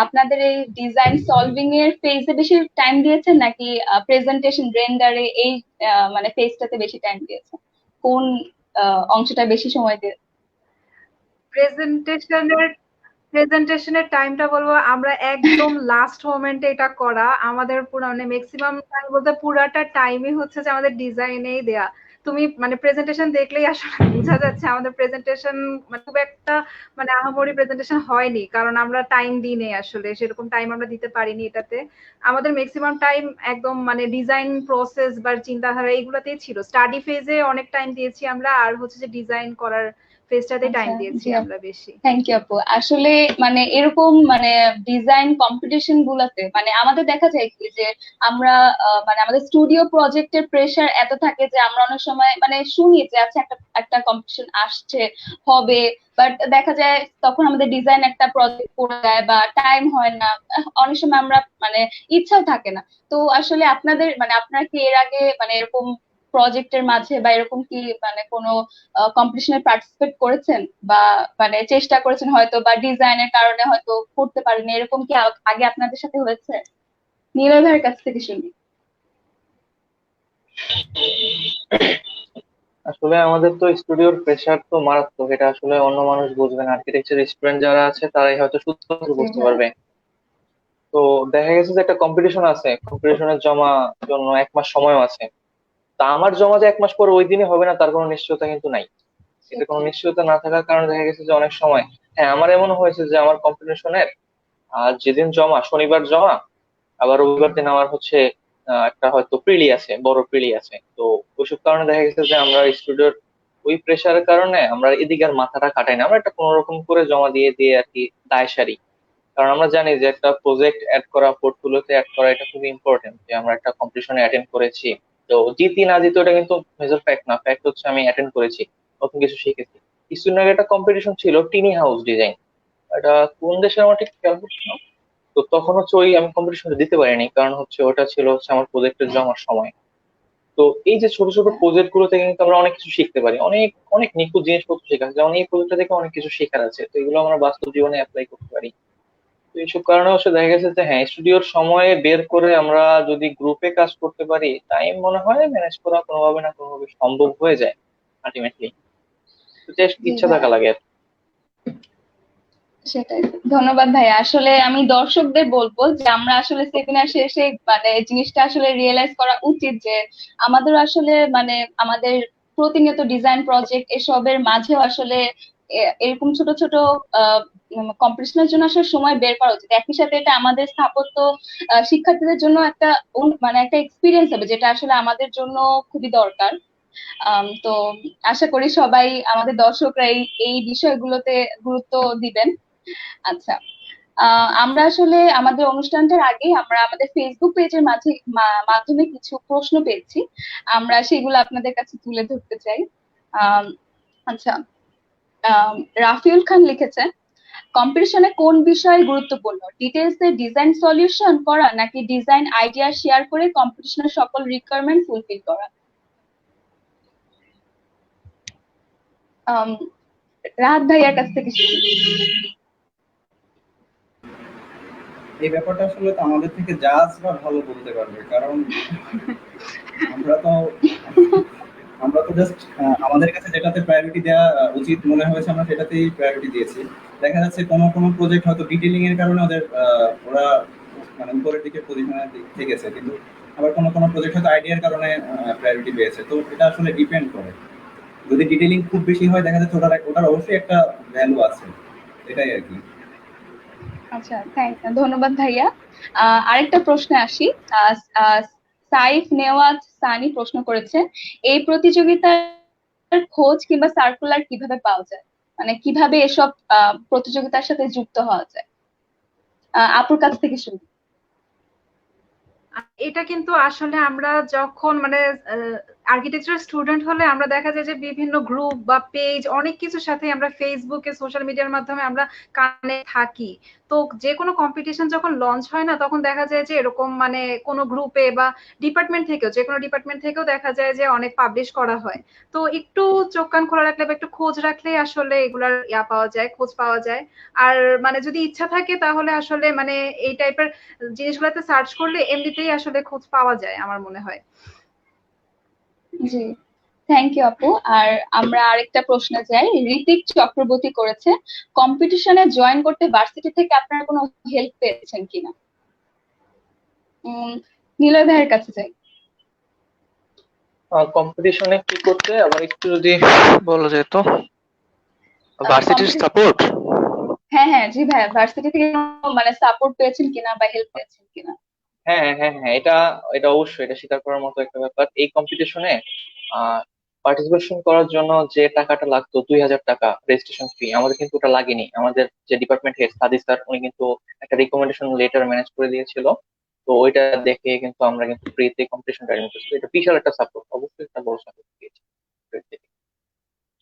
A: আপনাদের এই ডিজাইন সলভিং এর ফেজে বেশি টাইম দিয়েছেন নাকি প্রেজেন্টেশন রেন্ডারে এই মানে ফেজটাতে বেশি টাইম দিয়েছেন? কোন অংশটা বেশি সময় দিয়ে?
D: প্রেজেন্টেশনের প্রেজেন্টেশনের টাইমটা বলবো, আমরা একদম লাস্ট মোমেন্টে এটা করা। আমাদের পুরো মানে ম্যাক্সিমাম টাইম বলতে পুরাটা টাইমই হচ্ছে যে আমাদের ডিজাইনেই দেয়া। তুমি মানে প্রেজেন্টেশন দেখলেই আসলে বোঝা যাচ্ছে আমাদের প্রেজেন্টেশন মানে খুব একটা মানে আহামরি প্রেজেন্টেশন হয়নি, কারণ আমরা টাইম দিই নেই, আসলে সেরকম টাইম আমরা দিতে পারিনি এটাতে। আমাদের ম্যাক্সিমাম টাইম একদম মানে ডিজাইন প্রসেস বা চিন্তাধারা এগুলাতেই ছিল। স্টাডি ফেজে অনেক টাইম দিয়েছি আমরা, আর হচ্ছে যে ডিজাইন করার ফেজটাতে
A: আচ্ছা,
D: টাইম দিয়েছি
A: জি
D: আমরা বেশি।
A: থ্যাংক ইউ আপু। আসলে মানে এরকম মানে ডিজাইন কম্পিটিশন গুলাতে মানে আমাদের দেখা যায় কি যে আমরা মানে আমাদের স্টুডিও প্রজেক্টের প্রেসার এত থাকে যে আমরা অনেক সময় মানে শুনি যে আচ্ছা একটা একটা কম্পিটিশন আসছে হবে, বাট দেখা যায় তখন আমাদের ডিজাইন একটা প্রজেক্ট পড়ে যায় বা টাইম হয় না। অনেক সময় আমরা মানে ইচ্ছাও থাকে না। তো আসলে আপনাদের মানে আপনারা কি এর আগে মানে এরকম প্রজেক্টের মাঝে বা এরকম কি মানে কোনো কম্পিটিশনে পার্টিসিপেট করেছেন বা মানে চেষ্টা করেছেন হয়তো, বা ডিজাইনের কারণে হয়তো করতে পারেনি, এরকম কি আগে আপনাদের সাথে হয়েছে? নীলয় ভাইয়ের কাছ থেকে শুনি।
C: আসলে আমাদের তো স্টুডিওর প্রেশার তো মারাত্মক, এটা আসলে অন্য মানুষ বুঝবে না, আর্কিটেকচার স্টুডেন্ট যারা আছে তারাই হয়তো শুধুমাত্র
A: জি
C: বুঝতে
A: ভাইয়া।
C: পারবে। তো দেখা গেছে যে একটা কম্পিটিশন আছে, কম্পিটিশনের জমা জন্য 1 মাস সময় আছে। তা আমার জমা যে 1 মাস পর ওই দিনই হবে না তার কোনো নিশ্চয়তা কিন্তু নাই। এটা কোনো
A: সেটাই।
C: নিশ্চয়তা না থাকার কারণে দেখা গেছে যে অনেক সময়, হ্যাঁ আমার এমন হয়েছে যে আমার কম্পিটিশনের যেদিন জমা শনিবার জমা, আবার রবিবার দিন আমার হচ্ছে একটা হয়তো প্রিলি আছে, বড় প্রিলি আছে। তো ওইসব কারণে দেখা গেছে যে আমরা স্টুডিওর ওই প্রেশারের কারণে আমরা এদিকে আর মাথাটা কাটাই না, আমরা একটা কোনো রকম করে জমা দিয়ে দিয়ে আর কি দায় সারি। কারণ আমরা জানি যে একটা প্রজেক্ট অ্যাড করা, পোর্টফোলিওতে অ্যাড করা, এটা খুবই ইম্পর্টেন্ট যে আমরা একটা কম্পিটিশনে অ্যাটেন্ড করেছি। তো জিতি না জিতি ওটা কিন্তু মেজর ফ্যাক্ট না, ফ্যাক্ট হচ্ছে আমি অ্যাটেন্ড করেছি, নতুন কিছু শিখেছি। কিছুদিন আগে একটা কম্পিটিশন ছিল টিনি হাউস ডিজাইন, এটা কোন দেশের আমার ঠিক খেয়াল করছি না। তো তখন হচ্ছে ওই আমি কম্পিটিশনে দিতে পারিনি, কারণ হচ্ছে ওটা ছিল হচ্ছে আমার প্রজেক্টের জমার সময়। তো এই যে ছোট ছোট প্রজেক্ট গুলো থেকে কিন্তু আমরা অনেক কিছু শিখতে পারি, অনেক অনেক নিখুঁত জিনিসপত্র শেখা আছে, যেমন এই প্রজেক্টটা থেকে অনেক কিছু শেখার আছে, তো এগুলো আমরা বাস্তব জীবনে অ্যাপ্লাই করতে পারি। তো এইসব কারণে অবশ্য দেখা গেছে যে হ্যাঁ, স্টুডিওর সময় বের করে আমরা যদি গ্রুপে কাজ করতে পারি, টাইম মনে হয় ম্যানেজ করা কোনোভাবে না কোনোভাবে সম্ভব হয়ে যায় আলটিমেটলি। তো জাস্ট
A: জি
C: ইচ্ছা থাকা
A: ভাইয়া,
C: লাগে আর কি।
A: সেটাই। ধন্যবাদ ভাইয়া। আসলে আমি দর্শকদের বলবো যে আমরা আসলে সেমিনার শেষে মানে জিনিসটা আসলে রিয়েলাইজ করা উচিত যে আমাদের আসলে মানে আমাদের প্রতিনিয়ত ডিজাইন প্রজেক্ট এসবের মাঝেও আসলে এরকম ছোট ছোট কম্পিটিশনের জন্য আসলে সময় বের করা উচিত। একই সাথে এটা আমাদের স্থাপত্য শিক্ষার্থীদের জন্য একটা মানে একটা এক্সপিরিয়েন্স হবে, যেটা আসলে আমাদের জন্য খুবই দরকার। তো আশা করি সবাই আমাদের দর্শকরা এই এই বিষয়গুলোতে গুরুত্ব দিবেন। আচ্ছা, আমরা আসলে আমাদের অনুষ্ঠানটার আগে আমরা আমাদের ফেসবুক পেজের মাধ্যমে কিছু প্রশ্ন পেয়েছি, আমরা সেগুলো আপনাদের কাছে তুলে ধরতে চাই। আম, আচ্ছা, রাফিউল খান লিখেছেন, কম্পিটিশনে কোন বিষয় গুরুত্বপূর্ণ, ডিটেলস এ ডিজাইন সলিউশন করা নাকি ডিজাইন আইডিয়া শেয়ার করে কম্পিটিশনের সকল রিকোয়ারমেন্ট ফুলফিল করা? আম, রাহাত ভাইয়ার কাছ থেকে শুনি।
B: এই ব্যাপারটা আসলে তো আমাদের থেকে জাজরা ভালো বলতে পারবে, কারণ আমরা তো আমরা তো জাস্ট আমাদের কাছে যেটাতে প্রায়োরিটি দেওয়া উচিত মনে হয়েছে আমরা সেটাতেই প্রায়োরিটি দিয়েছি। দেখা যাচ্ছে কোনো কোনো প্রজেক্ট হয়তো ডিটেলিং এর কারণে ওরা মানে উপরের দিকে পজিশনে থেকেছে, কিন্তু আবার কোনো কোনো প্রজেক্ট হয়তো আইডিয়ার কারণে প্রায়োরিটি পেয়েছে। তো এটা আসলে ডিপেন্ড করে, যদি ডিটেলিং খুব বেশি হয় দেখা যাচ্ছে ওটার অবশ্যই একটা ভ্যালু আছে, এটাই আর কি।
A: আচ্ছা, ধন্যবাদ ভাইয়া। আরেকটা প্রশ্নে আসি। আহ, আহ, সাইফ নেওয়াজ সানি প্রশ্ন করেছেন, এই প্রতিযোগিতার খোঁজ কিংবা সার্কুলার কিভাবে পাওয়া যায়, মানে কিভাবে এসব প্রতিযোগিতার সাথে যুক্ত হওয়া যায়? আপুর কাছ থেকে শুনি।
D: এটা কিন্তু আসলে আমরা যখন মানে আর্কিটেকচার স্টুডেন্ট হলে আমরা দেখা যায় যে বিভিন্ন গ্রুপ বা পেজ অনেক কিছুর সাথে আমরা ফেসবুকে সোশ্যাল মিডিয়ার মাধ্যমে আমরা কানেক্ট থাকি। তো যে কোনো কম্পিটিশন যখন লঞ্চ হয় না, তখন দেখা যায় যে এরকম মানে কোনো গ্রুপে বা ডিপার্টমেন্ট থেকেও, যে কোনো ডিপার্টমেন্ট থেকেও দেখা যায় যে অনেক পাবলিশ করা হয়। তো একটু চোখ কান খোলা রাখলে বা একটু খোঁজ রাখলেই আসলে এগুলার পাওয়া যায়, খোঁজ পাওয়া যায়। আর মানে যদি ইচ্ছা থাকে তাহলে আসলে মানে এই টাইপের জিনিসগুলোতে সার্চ করলে এমনিতেই আসলে খোঁজ পাওয়া যায় আমার মনে হয়।
A: জি, থ্যাংক ইউ আপু। আর আমরা আরেকটা প্রশ্নে যাই। ঋতিক চক্রবর্তী করেছে, কম্পিটিশনে জয়েন করতে ভার্সিটি থেকে আপনারা কোনো হেল্প পেয়েছেন কিনা? নিলয় ভাইয়ের কাছে যাই।
C: কম্পিটিশনে কি করতে আবার একটু যদি বলা যায় তো, ভার্সিটির
A: কম্পিটিশন,
C: সাপোর্ট।
A: হ্যাঁ হ্যাঁ জি ভাইয়া, ভার্সিটি থেকে মানে সাপোর্ট পেয়েছেন কিনা বা হেল্প পেয়েছেন কিনা?
C: হ্যাঁ হ্যাঁ হ্যাঁ, এটা এটা অবশ্যই এটা স্বীকার করার মতো একটা ব্যাপার। এই কম্পিটিশনে পার্টিসিপেশন করার জন্য যে টাকাটা লাগতো 2,000 টাকা রেজিস্ট্রেশন ফি, আমাদের কিন্তু ওটা লাগেনি। আমাদের যে ডিপার্টমেন্ট হেড সাদি স্যার, উনি কিন্তু একটা রিকমেন্ডেশন লেটার ম্যানেজ করে দিয়েছিল। তো ওইটা দেখে কিন্তু আমরা কিন্তু ফ্রিতে কম্পিটিশনটা অ্যাটেন্ড করছি। এটা বিশাল একটা সাপোর্ট, অবশ্যই একটা বড় সাপোর্ট দিয়েছে।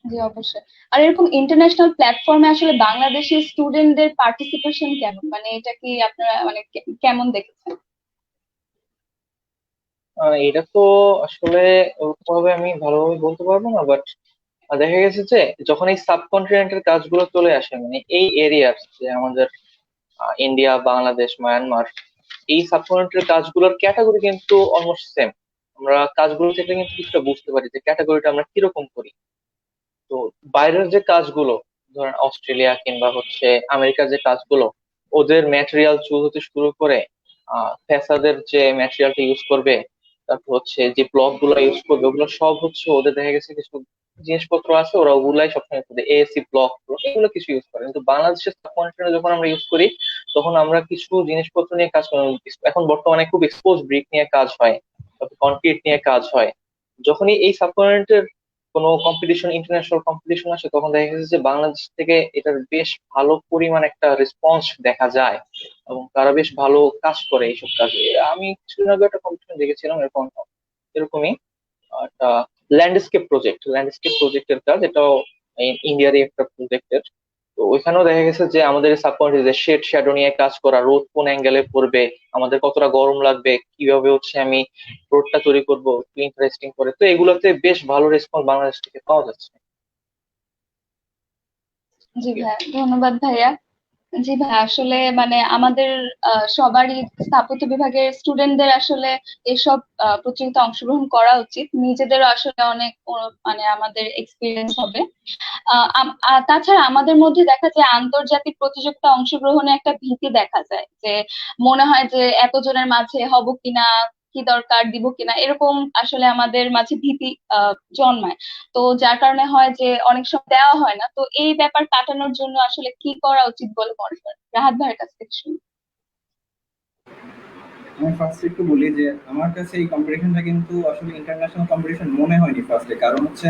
A: জি অবশ্যই। আর এরকম ইন্টারন্যাশনাল প্ল্যাটফর্মে আসলে বাংলাদেশের স্টুডেন্টদের পার্টিসিপেশন কেমন, মানে এটা কি আপনারা মানে কেমন দেখেছেন?
C: এটা তো আসলে ওরকম ভাবে আমি ভালোভাবে বলতে পারবো না, বাট দেখা গেছে যে যখন এই সাবকন্টিনেন্টের কাজগুলো চলে আসে, মানে এই এরিয়ার যে আমাদের ইন্ডিয়া, বাংলাদেশ, মায়ানমার, এই সাবকন্টিনেন্টের কাজগুলোর ক্যাটাগরি কিন্তু অলমোস্ট সেম। আমরা কাজগুলো থেকে কিন্তু কিছুটা বুঝতে পারি যে ক্যাটাগরিটা আমরা কিরকম করি। তো বাইরের যে কাজগুলো, ধরেন অস্ট্রেলিয়া কিংবা হচ্ছে আমেরিকার যে কাজগুলো, ওদের ম্যাটেরিয়াল চুজ হতে শুরু করে ফ্যাসাদের যে ম্যাটেরিয়ালটা ইউজ করবে, তারপর হচ্ছে যে ব্লক গুলো ইউজ করবে, ওগুলো সব হচ্ছে ওদের দেখা গেছে কিছু জিনিসপত্র আছে, ওরা ওগুলাই সবসময় করে এএসি ব্লক এগুলো কিছু ইউজ করে। কিন্তু বাংলাদেশের সাবকন্টিনেন্টে যখন আমরা ইউজ করি, তখন আমরা কিছু জিনিসপত্র নিয়ে কাজ করি। এখন বর্তমানে খুব এক্সপোজ ব্রিক নিয়ে কাজ হয়, তারপর কনক্রিট নিয়ে কাজ হয়। যখনই এই সাবকন্টিনেন্টের কোনো কম্পিটিশন, ইন্টারন্যাশনাল কম্পিটিশন আসে, তখন দেখা গেছে যে বাংলাদেশ থেকে এটার বেশ ভালো পরিমাণ একটা রেসপন্স দেখা যায় এবং তারা বেশ ভালো কাজ করে এইসব কাজে। আমি কিছুদিন আগে একটা কম্পিটিশন দেখেছিলাম এরকম, এরকমই একটা ল্যান্ডস্কেপ প্রজেক্টের কাজ, এটাও ইন্ডিয়ারই একটা প্রজেক্টের। তো ওইখানেও দেখা গেছে যে আমাদের সাবকন্টিনেন্ট যে শেড শ্যাডো নিয়ে কাজ করা, রোদ কোন অ্যাঙ্গেলে পড়বে, আমাদের কতটা গরম লাগবে, কিভাবে হচ্ছে আমি রোডটা তৈরি করবো, ইন্টারেস্টিং করে। তো এগুলোতে বেশ ভালো রেসপন্স বাংলাদেশ থেকে পাওয়া যাচ্ছে।
A: জি ভাইয়া, ধন্যবাদ ভাইয়া। জি ভাই, আসলে মানে আমাদের সবারই স্থাপত্য বিভাগের স্টুডেন্টদের আসলে এসব প্রতিযোগিতা অংশগ্রহণ করা উচিত, নিজেদেরও আসলে অনেক মানে আমাদের এক্সপিরিয়েন্স হবে। তাছাড়া আমাদের মধ্যে দেখা যায় আন্তর্জাতিক প্রতিযোগিতা অংশগ্রহণে একটা ভীতি দেখা যায়, যে মনে হয় যে এতজনের মাঝে হব কিনা, কি দরকার, দিব কিনা, এরকম আসলে আমাদের মাঝে ভীতি জন্মায়। তো যার কারণে হয় যে অনেক সময় দেওয়া হয় না। তো এই ব্যাপার কাটানোর জন্য আসলে কি করা উচিত বলে মনে করেন? রাহাত ভাইয়ের কাছ থেকে শুনি।
B: আমি ফার্স্ট একটু বলি যে আমার কাছে এই কম্পিটিশনটা কিন্তু আসলে ইন্টারন্যাশনাল কম্পিটিশন মনে হয়নি ফার্স্টে, কারণ হচ্ছে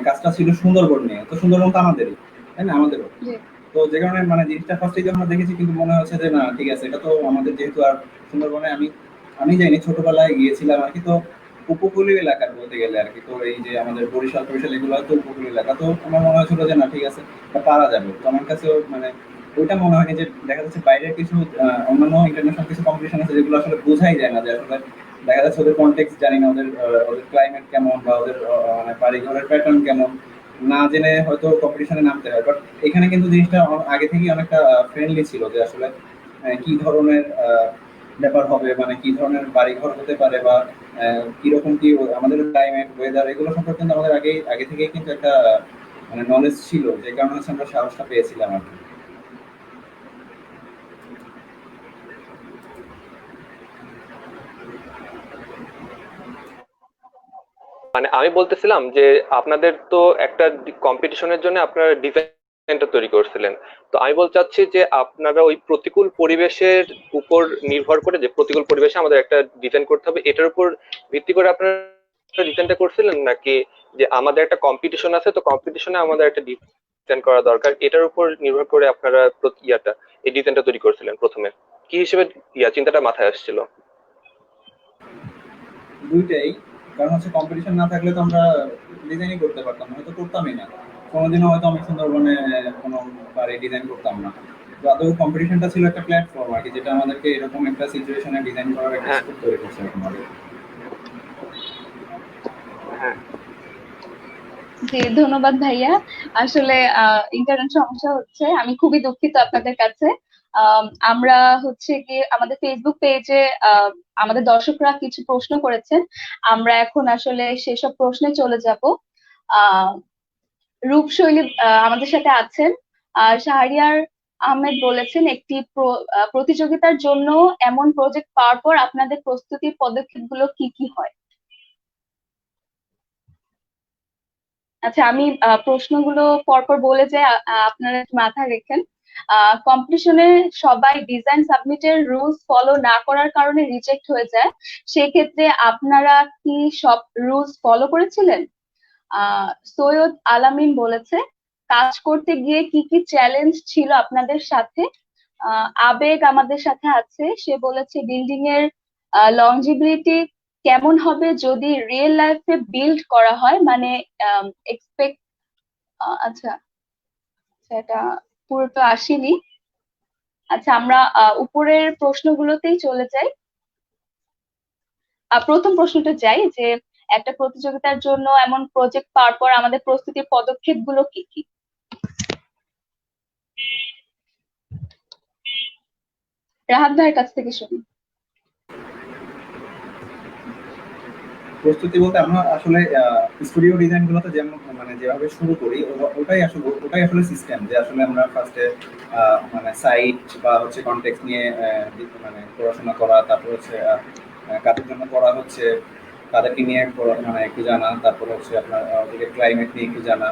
B: কাজটা ছিল সুন্দরবন নিয়ে, তো সুন্দরবন তো আমাদেরই, তাই না, আমাদেরও।
A: জি।
B: তো যে কারণে মানে জিনিসটা ফার্স্টে যখন আমরা দেখেছি কিন্তু মনে হচ্ছে যে না ঠিক আছে, এটা তো আমাদের, যেহেতু আর সুন্দরবনে আমি আমি যাইনি, ছোটবেলায় গিয়েছিলাম আর কি, তো উপকূলীয় এলাকার বলতে গেলে আর কি, তো এই যে আমাদের বরিশাল টরিশাল এগুলো তো উপকূলীয় এলাকা, তো আমার মনে হয়েছিল যে না ঠিক আছে, এটা পারা যাবে। তো আমার কাছেও মানে ওইটা মনে হয়নি যে দেখা যাচ্ছে বাইরের কিছু অন্যান্য ইন্টারন্যাশনাল কিছু কম্পিটিশন আছে যেগুলো আসলে বোঝাই যায় না, যে আসলে দেখা যাচ্ছে ওদের কনটেক্সট জানি না, ওদের ক্লাইমেট কেমন বা ওদের মানে বাড়ি ঘরের প্যাটার্ন কেমন, না জেনে হয়তো কম্পিটিশনে নামতে হয়। বাট এখানে কিন্তু জিনিসটা আগে থেকেই অনেকটা ফ্রেন্ডলি ছিল, যে আসলে কি ধরনের ব্যাপার হবে, মানে কি ধরনের বাড়ি ঘর হতে পারে, বা কিরকম কি আমাদের ক্লাইমেট ওয়েদার এগুলো সম্পর্কে কিন্তু আমাদের আগে থেকেই কিন্তু একটা মানে নলেজ ছিল, যে কারণে হচ্ছে আমরা সাহসটা পেয়েছিলাম আর কি।
E: মানে আমি বলতেছিলাম যে আপনাদের তো একটা কম্পিটিশনের জন্য আপনারা ডিজাইনটা তৈরি করছিলেন। তো আমি বলতে চাচ্ছি যে আপনারা ওই প্রতিকূল পরিবেশের উপর নির্ভর করে, যে প্রতিকূল পরিবেশে আমাদের একটা ডিজাইন করতে হবে, এটার উপর ভিত্তি করে আপনারা ডিজাইনটা করছিলেন, নাকি যে আমাদের একটা কম্পিটিশন আছে, তো কম্পিটিশনে আমাদের একটা ডিজাইন করা দরকার, এটার উপর নির্ভর করে আপনারা এই ডিজাইনটা তৈরি করছিলেন প্রথমে? কি হিসেবে চিন্তাটা মাথায় আসছিল?
B: দুইটাই। কারণ হচ্ছে কম্পিটিশন না থাকলে তো আমরা ডিজাইনই করতে পারতাম না, হয়তো করতামই না, কোনোদিনও হয়তো আমি সুন্দরবনে কোনো বাড়ি ডিজাইন করতাম না। তো আদৌ কম্পিটিশনটা ছিল একটা প্ল্যাটফর্ম আর কি, যেটা আমাদেরকে এরকম একটা সিচুয়েশনে ডিজাইন করার একটা
E: হ্যাঁ,
B: স্কোপ তৈরি করছে এখন আমাদের।
E: হ্যাঁ,
A: জি, ধন্যবাদ ভাইয়া। আসলে ইন্টারনেট সমস্যা হচ্ছে, আমি খুবই দুঃখিত আপনাদের কাছে। আমরা হচ্ছে কি আমাদের ফেসবুক পেজে আমাদের দর্শকরা কিছু প্রশ্ন করেছেন, আমরা এখন আসলে সেসব প্রশ্নে চলে যাব। আহ রূপশৈলী আমাদের সাথে আছেন। শাহরিয়ার আহমেদ বলেছেন, একটি প্রতিযোগিতার জন্য এমন প্রজেক্ট পাওয়ার পর আপনাদের প্রস্তুতির পদক্ষেপগুলো কি কি হয়? আচ্ছা, আমি প্রশ্নগুলো পরপর বলে যাই, আপনারা একটু মাথায় রেখেন। কম্পিটিশনে সবাই ডিজাইন সাবমিটের রুলস ফলো না করার কারণে রিজেক্ট হয়ে যায়, সেক্ষেত্রে আপনারা কি সব রুলস ফলো করেছিলেন? সৈয়দ আলামিন বলেছে, কাজ করতে গিয়ে কি কি চ্যালেঞ্জ ছিল আপনাদের সাথে? আবেগ আমাদের সাথে আছে, সে বলেছে বিল্ডিং এর লংজিবিলিটি কেমন হবে যদি রিয়েল লাইফে বিল্ড করা হয়, মানে এক্সপেক্ট, আচ্ছা সেটা পুরোটা আসেনি। আচ্ছা, আমরা উপরের প্রশ্নগুলোতেই চলে যাই। প্রথম প্রশ্নটা যাই যে একটা প্রতিযোগিতার জন্য এমন প্রজেক্ট পাওয়ার পর আমাদের প্রস্তুতির পদক্ষেপগুলো কি কি? রাহাত ভাইয়ের কাছ থেকে শুনি।
B: প্রস্তুতি বলতে আমরা আসলে স্টুডিও ডিজাইন গুলোতে যেমন মানে যেভাবে শুরু করি, ওটাই আসলে সিস্টেম, যে আসলে আমরা ফার্স্টে মানে সাইট বা হচ্ছে কনটেক্সট নিয়ে মানে পড়াশোনা করা, তারপর হচ্ছে কাদের জন্য করা হচ্ছে তাদেরকে নিয়ে মানে একটু জানা, তারপর হচ্ছে আপনার ওদিকে ক্লাইমেট নিয়ে একটু জানা,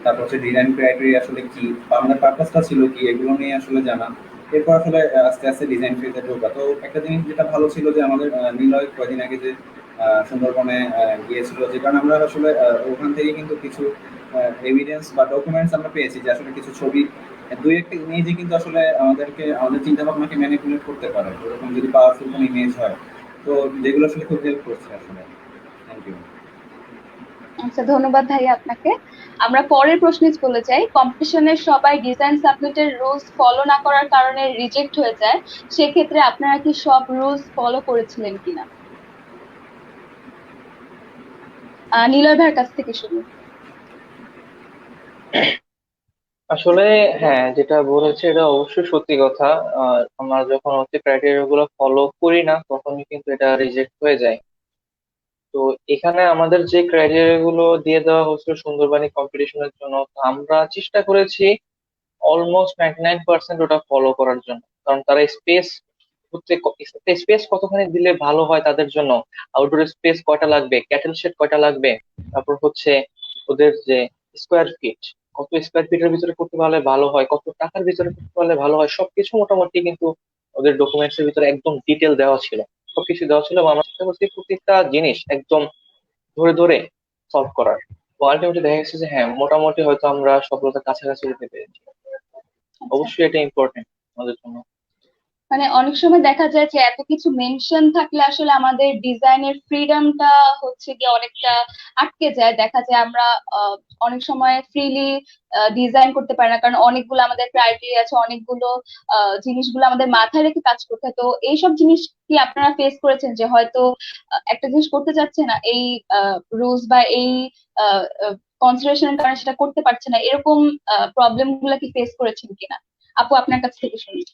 B: তারপর হচ্ছে ডিজাইন ক্রাইটেরিয়া আসলে কি বা আমাদের পারপাসটা ছিল কি, এগুলো নিয়ে আসলে জানা। এরপর আসলে আস্তে আস্তে ডিজাইন ফেজে ঢোকা। তো একটা জিনিস যেটা ভালো ছিল যে আমাদের নিলয় কয়েকদিন আগে যে সুন্দরবনে গিয়েছিল, যে কারণে আমরা আসলে ওখান থেকে কিন্তু কিছু এভিডেন্স বা ডকুমেন্টস আমরা পেয়েছি, যে আসলে কিছু ছবি, দুই একটা ইমেজই কিন্তু আসলে আমাদের চিন্তা ভাবনাকে ম্যানিপুলেট করতে পারে, ওরকম যদি পাওয়ারফুল কোনো ইমেজ হয়। তো যেগুলো আসলে খুব হেল্প করছে আসলে। Thank you.
A: আচ্ছা, ধন্যবাদ ভাইয়া আপনাকে। আমরা পরের প্রশ্নে চলে যাই। কম্পিটিশনের সবাই ডিজাইন সাবমিটের রুলস ফলো না করার কারণে রিজেক্ট হয়ে যায়, সেক্ষেত্রে আপনারা কি সব রুলস ফলো করেছিলেন কিনা? নিলয় ভাইয়ের কাছ থেকে শুনি।
C: আসলে হ্যাঁ, যেটা বলেছে এটা অবশ্যই সত্যি কথা। আমরা যখন হচ্ছে ক্রাইটেরিয়া গুলো ফলো করি না তখনই কিন্তু এটা রিজেক্ট হয়ে যায়। তো এখানে আমাদের যে ক্রাইটেরিয়া গুলো দিয়ে দেওয়া হচ্ছে সুন্দরবনী কম্পিটিশনের জন্য, তো আমরা চেষ্টা করেছি অলমোস্ট 99% ওটা ফলো করার জন্য, কারণ তারা স্পেস হচ্ছে স্পেস কতখানি দিলে ভালো হয় তাদের জন্য, আউটডোর স্পেস কয়টা লাগবে, ক্যাটেল শেড কয়টা লাগবে, তারপর হচ্ছে ওদের যে স্কোয়ার ফিট, কত স্কোয়ার ফিটের ভিতরে করতে পারলে ভালো হয়, কত টাকার ভিতরে করতে পারলে ভালো হয়, সবকিছু মোটামুটি কিন্তু ওদের ডকুমেন্টস এর ভিতরে একদম ডিটেল দেওয়া ছিল, সবকিছু দেওয়া ছিল এবং আমরা চেষ্টা করছি প্রত্যেকটা জিনিস একদম ধরে ধরে সলভ করার। তো আলটিমেটলি দেখা গেছে যে হ্যাঁ মোটামুটি হয়তো আমরা সফলতার কাছাকাছি যেতে পেরেছি।
A: আচ্ছা,
C: অবশ্যই এটা ইম্পর্টেন্ট আমাদের জন্য।
A: মানে অনেক সময় দেখা যায় যে এত কিছু মেনশন থাকলে আসলে আমাদের ডিজাইনের ফ্রিডমটা হচ্ছে গিয়ে অনেকটা আটকে যায়, দেখা যায় আমরা আহ, অনেক সময় ফ্রিলি ডিজাইন করতে পারি না, কারণ অনেকগুলো আমাদের ক্রাইটেরিয়া আছে, অনেকগুলো জিনিসগুলো আমাদের মাথায় রেখে কাজ করতে হয়। তো এইসব জিনিস কি আপনারা ফেস করেছেন যে হয়তো একটা জিনিস করতে চাচ্ছে না, এই রুলস বা এই কনসিডারেশনের কারণে সেটা করতে পারছে না, এরকম প্রবলেম গুলা কি ফেস করেছেন কিনা? আপু, আপনার কাছ থেকে শুনি।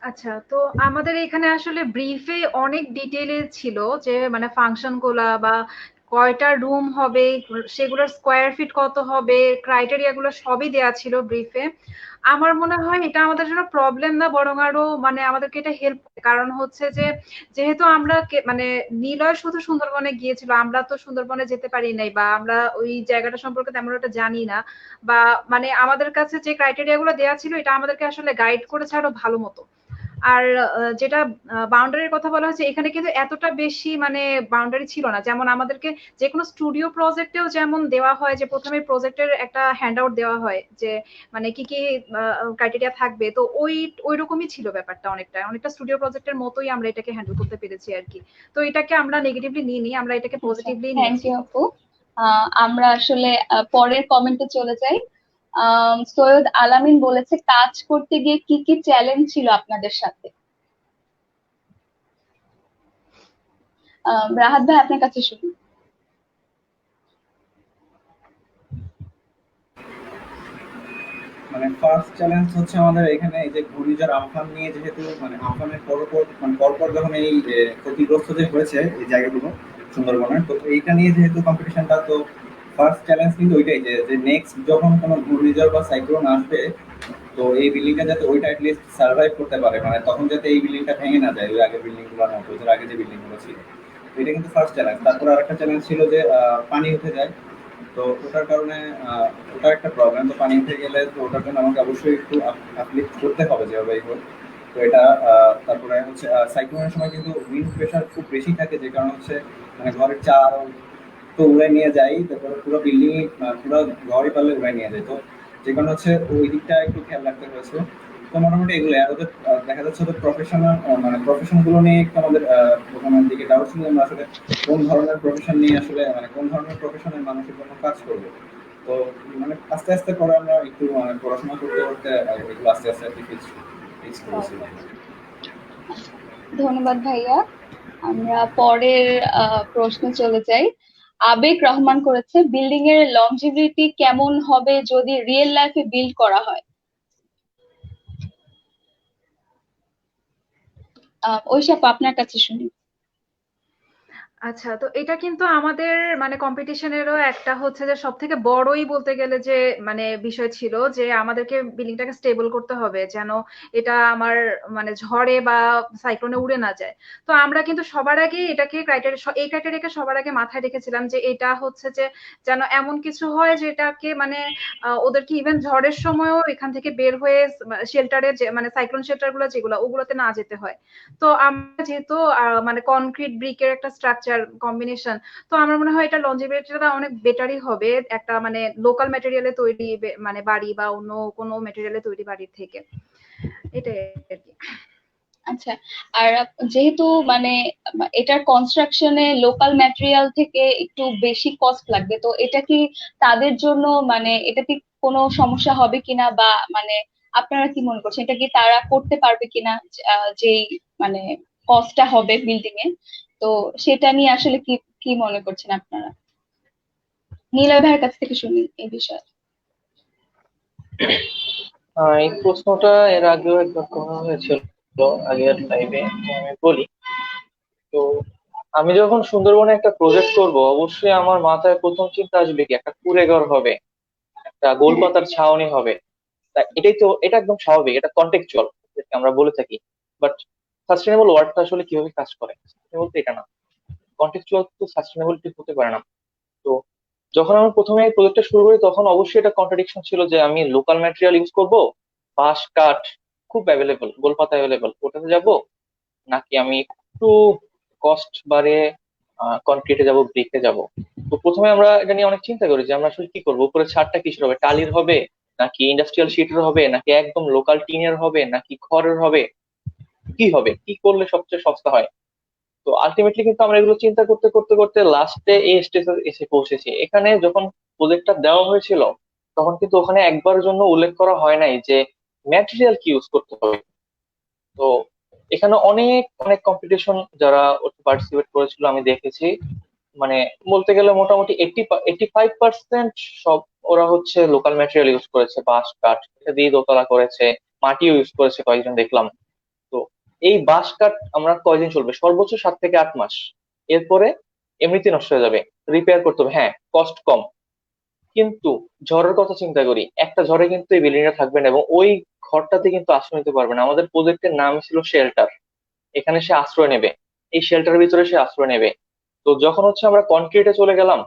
D: আচ্ছা, তো আমাদের এখানে আসলে ব্রিফে অনেক ডিটেইলে ছিল যে মানে ফাংশন গুলা বা কয়টা রুম হবে, সেগুলোর স্কোয়ার ফিট কত হবে, ক্রাইটেরিয়া গুলো সবই দেয়া ছিল ব্রিফে। আমার মনে হয় এটা আমাদের জন্য প্রবলেম না, বরং আরো মানে আমাদেরকে এটা হেল্প করে। কারণ হচ্ছে যে যেহেতু আমরা মানে নিলয় শুধু সুন্দরবনে গিয়েছিল, আমরা তো সুন্দরবনে যেতে পারি নাই বা আমরা ওই জায়গাটা সম্পর্কে তেমন একটা জানি না, বা মানে আমাদের কাছে যে ক্রাইটেরিয়া গুলো দেওয়া ছিল এটা আমাদেরকে আসলে গাইড করেছে আরো ভালো মতো। আর যেটা বাউন্ডারির কথা বলা হয়েছে, এখানে কিন্তু এতটা বেশি মানে বাউন্ডারি ছিল না। যেমন আমাদেরকে যে কোনো স্টুডিও প্রজেক্টেও যেমন দেওয়া হয় যে প্রথমে প্রজেক্টের একটা হ্যান্ড আউট দেওয়া হয় যে মানে কি কি ক্রাইটেরিয়া থাকবে, তো ওই রকমই ছিল ব্যাপারটা, অনেকটা অনেকটা স্টুডিও প্রজেক্টের মতোই আমরা এটাকে হ্যান্ডেল করতে পেরেছি আর কি। তো এটাকে আমরা নেগেটিভলি নিইনি, আমরা এটাকে
A: আচ্ছা,
D: পজিটিভলি
A: থ্যাংক
D: নিয়েছি।
A: ইউ আপু। আমরা আসলে পরের কমেন্টে চলে যাই। সৈয়দ আলামিন বলেছে, কাজ করতে গিয়ে কি কি চ্যালেঞ্জ ছিল আপনাদের সাথে? রাহাত ভাই, আপনার কাছে শুনি।
B: মানে ফার্স্ট চ্যালেঞ্জ হচ্ছে আমাদের এখানে এই যে ঘূর্ণিঝড় আমফান নিয়ে, যেহেতু মানে আমফানের পরপর মানে পরপর যখন এই ক্ষতিগ্রস্ত যে হয়েছে এই জায়গাগুলো সুন্দরবনের, তো এইটা নিয়ে যেহেতু কম্পিটিশনটা, তো ফার্স্ট চ্যালেঞ্জ কিন্তু ওইটাই যে নেক্সট যখন কোনো ঘূর্ণিঝড় বা সাইক্লোন আসবে, তো এই বিল্ডিংটা যাতে ওইটা অ্যাটলিস্ট সার্ভাইভ করতে পারে, মানে তখন যাতে এই বিল্ডিংটা ভেঙে না যায় ওই আগের বিল্ডিং গুলোর মতো, ওদের আগে যে বিল্ডিং গুলো ছিল। তো এটা কিন্তু ফার্স্ট চ্যালেঞ্জ। তারপর আরেকটা চ্যালেঞ্জ ছিল যে পানি উঠে যায়, তো ওটার কারণে ওটা একটা প্রবলেম। তো পানি উঠে গেলে তো ওটার জন্য আমাকে অবশ্যই একটু আপলিফট করতে হবে যেভাবেই হোক। তো এটা তারপরে হচ্ছে সাইক্লোনের সময় কিন্তু উইন্ড প্রেশার খুব বেশি থাকে, যে কারণে হচ্ছে মানে ঘরের চাল তো উড়ে নিয়ে যায়, তারপরে পুরো বিল্ডিং পুরো ঘরই পারলে উড়ে নিয়ে যায়। তো যে কারণে হচ্ছে ওই দিকটা একটু খেয়াল রাখতে হয়েছে। তো মোটামুটি এগুলো আর ওদের দেখা যাচ্ছে ওদের প্রফেশনাল মানে প্রফেশন গুলো নিয়ে একটু আমাদের প্রথমের দিকে ডাউট ছিল, আমরা আসলে কোন ধরনের প্রফেশন নিয়ে আসলে মানে কোন ধরনের প্রফেশনের মানুষের জন্য কাজ করবো। তো মানে আস্তে আস্তে করে আমরা একটু পড়াশোনা করতে করতে এগুলো আস্তে আস্তে আর কি ফিক্স করেছিলাম।
A: ধন্যবাদ ভাইয়া। আমরা পরের প্রশ্নে চলে যাই। আবেগ রহমান করেছে, বিল্ডিং এর লংজিভিটি কেমন হবে যদি রিয়েল লাইফে বিল্ড করা হয়? ঐশী আপু, আপনার কাছে শুনি।
D: আচ্ছা, তো এটা কিন্তু আমাদের মানে কম্পিটিশনেরও একটা হচ্ছে যে সবথেকে বড়ই বলতে গেলে যে মানে বিষয় ছিল যে আমাদেরকে বিল্ডিংটাকে স্টেবল করতে হবে যেন এটা আমার মানে ঝড়ে বা সাইক্লোনে উড়ে না যায়। তো আমরা কিন্তু সবার আগে এটাকে এই ক্রাইটেরিয়াকে সবার আগে মাথায় রেখেছিলাম যে এটা হচ্ছে যে যেন এমন কিছু হয় যেটাকে মানে ওদেরকে ইভেন ঝড়ের সময়ও এখান থেকে বের হয়ে শেল্টারে যে মানে সাইক্লোন শেল্টার গুলো যেগুলো ওগুলোতে না যেতে হয়। তো আমরা যেহেতু মানে কনক্রিট ব্রিকের একটা স্ট্রাকচার কম্বিনেশন, তো আমার মনে হয় এটা লঞ্জিভিটিটা অনেক বেটারই হবে একটা মানে লোকাল ম্যাটেরিয়ালে তৈরি মানে বাড়ি বা অন্য কোনো ম্যাটেরিয়ালে তৈরি বাড়ির থেকে। এটাই আর কি।
A: আচ্ছা, আর যেহেতু মানে এটার কনস্ট্রাকশনে লোকাল ম্যাটেরিয়াল থেকে একটু বেশি কস্ট লাগবে, তো এটা কি তাদের জন্য মানে এটাতে কোনো সমস্যা হবে কিনা, বা মানে আপনারা কি মনে করছেন এটা কি তারা করতে পারবে কিনা? যেই মানে কস্টটা হবে বিল্ডিং এ, তো সেটা নিয়ে আসলে কি কি মনে করছেন আপনারা? নীলয় ভাইয়ের কাছ থেকে শুনি এই বিষয়ে।
C: এই প্রশ্নটা এর আগেও একবার করা হয়েছিল আগের লাইভে, আমি বলি। তো আমি যখন সুন্দরবনে একটা প্রজেক্ট করব, অবশ্যই আমার মাথায় প্রথম চিন্তা আসবে কি একটা কুঁড়ে ঘর হবে, একটা
A: হ্যাঁ,
C: গোলপাতার ছাউনি হবে, এটা একদম স্বাভাবিক, এটা কন্টেক্সচুয়াল আমরা বলে থাকি। বাট সাস্টেনেবল ওয়ার্ডটা আসলে কিভাবে কাজ করে বলতে এটা না, কন্টেক্সচুয়াল তো সাস্টেনেবিলিটি হতে পারে না। তো যখন আমি প্রথমে এই প্রজেক্টটা শুরু করি তখন অবশ্যই এটা কন্ট্রাডিকশন ছিল যে আমি লোকাল ম্যাটেরিয়াল ইউজ করব, বাঁশ কাঠ খুব অ্যাভেলেবল, গোলপাতা অ্যাভেলেবল, ওটাতে যাব, নাকি আমি একটু কস্ট বাড়িয়ে কনক্রিটে যাব, ব্রিকে যাব। তো প্রথমে আমরা এটা নিয়ে অনেক চিন্তা করি যে আমরা আসলে কি করবো, উপরে ছাদটা কিসের হবে, টালির হবে নাকি ইন্ডাস্ট্রিয়াল শিটের হবে নাকি একদম লোকাল টিনের হবে নাকি খড়ের হবে, কি হবে, কি করলে সবচেয়ে সস্তা হয়। তো আলটিমেটলি কিন্তু আমরা এগুলো চিন্তা করতে করতে করতে লাস্টে এই স্টেজে এসে পৌঁছেছি। এখানে যখন প্রজেক্টটা দেওয়া হয়েছিল তখন কিন্তু ওখানে একবার জন্য উল্লেখ করা হয় নাই যে ম্যাটেরিয়াল কি ইউজ করতে হবে। তো এখানে অনেক অনেক কম্পিটিশন যারা পার্টিসিপেট করেছিল আমি দেখেছি, মানে বলতে গেলে মোটামুটি 85% সব ওরা হচ্ছে লোকাল ম্যাটেরিয়াল ইউজ করেছে, বাঁশ কাঠ এটা দিয়ে দোতলা করেছে, মাটিও ইউজ করেছে কয়েকজন দেখলাম। তো এই বাঁশ কাঠ আমরা কয়দিন চলবে, সর্বোচ্চ 7 থেকে 8 মাস, এরপরে এমনিতে নষ্ট হয়ে যাবে, রিপেয়ার করতে হবে, হ্যাঁ কস্ট কম। কিন্তু ঝড়ের কথা চিন্তা করি, একটা ঝড়ে কিন্তু এই বিল্ডিংটা থাকবে না এবং ওই ঘরটাতে কিন্তু আশ্রয় নিতে পারবে না। আমাদের প্রজেক্টের নাম ছিল শেল্টার, এখানে সে আশ্রয় নেবে, এই শেল্টারের ভিতরে সে আশ্রয় নেবে। তো যখন হচ্ছে আমরা কনক্রিটে চলে গেলাম,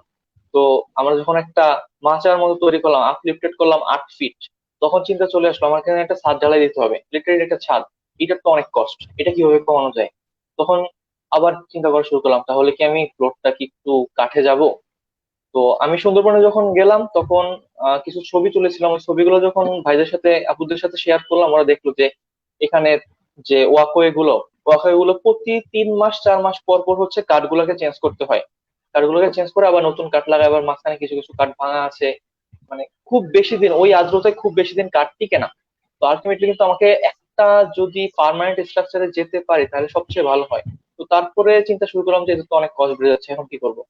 C: তো আমরা যখন একটা মাচার মতো তৈরি করলাম, আপলিফটেড করলাম 8 ফিট, তখন চিন্তা চলে আসলো আমার এখানে একটা ছাদ ঢালাই দিতে হবে, লিটারেলি একটা ছাদ, এটার তো অনেক কষ্ট, এটা কিভাবে কমানো যায়। তখন আবার চিন্তা করা শুরু করলাম তাহলে কি আমি ফ্লোরটা কি একটু কাঠে যাব। তো আমি সুন্দরবনে যখন গেলাম তখন কিছু ছবি তুলেছিলাম, ওই ছবিগুলো যখন ভাইদের সাথে আপুদের সাথে শেয়ার করলাম ওরা দেখলো যে এখানে যে ওয়াকওয়ে গুলো প্রতি 3 মাস 4 মাস পর পর হচ্ছে কাঠগুলোকে চেঞ্জ করতে হয়, কাঠগুলোকে চেঞ্জ করে আবার নতুন কাঠ লাগায়, আবার মাঝখানে কিছু কিছু কাঠ ভাঙা আছে, মানে খুব বেশি দিন ওই আর্দ্রতায় খুব বেশি দিন কাঠ টিকে না। তো আলটিমেটলি কিন্তু আমাকে একটা যদি পার্মানেন্ট স্ট্রাকচারে যেতে পারি তাহলে সবচেয়ে ভালো হয়। তো তারপরে চিন্তা শুরু করলাম যে এটা তো অনেক কষ্ট বেড়ে যাচ্ছে, এখন কি করবো।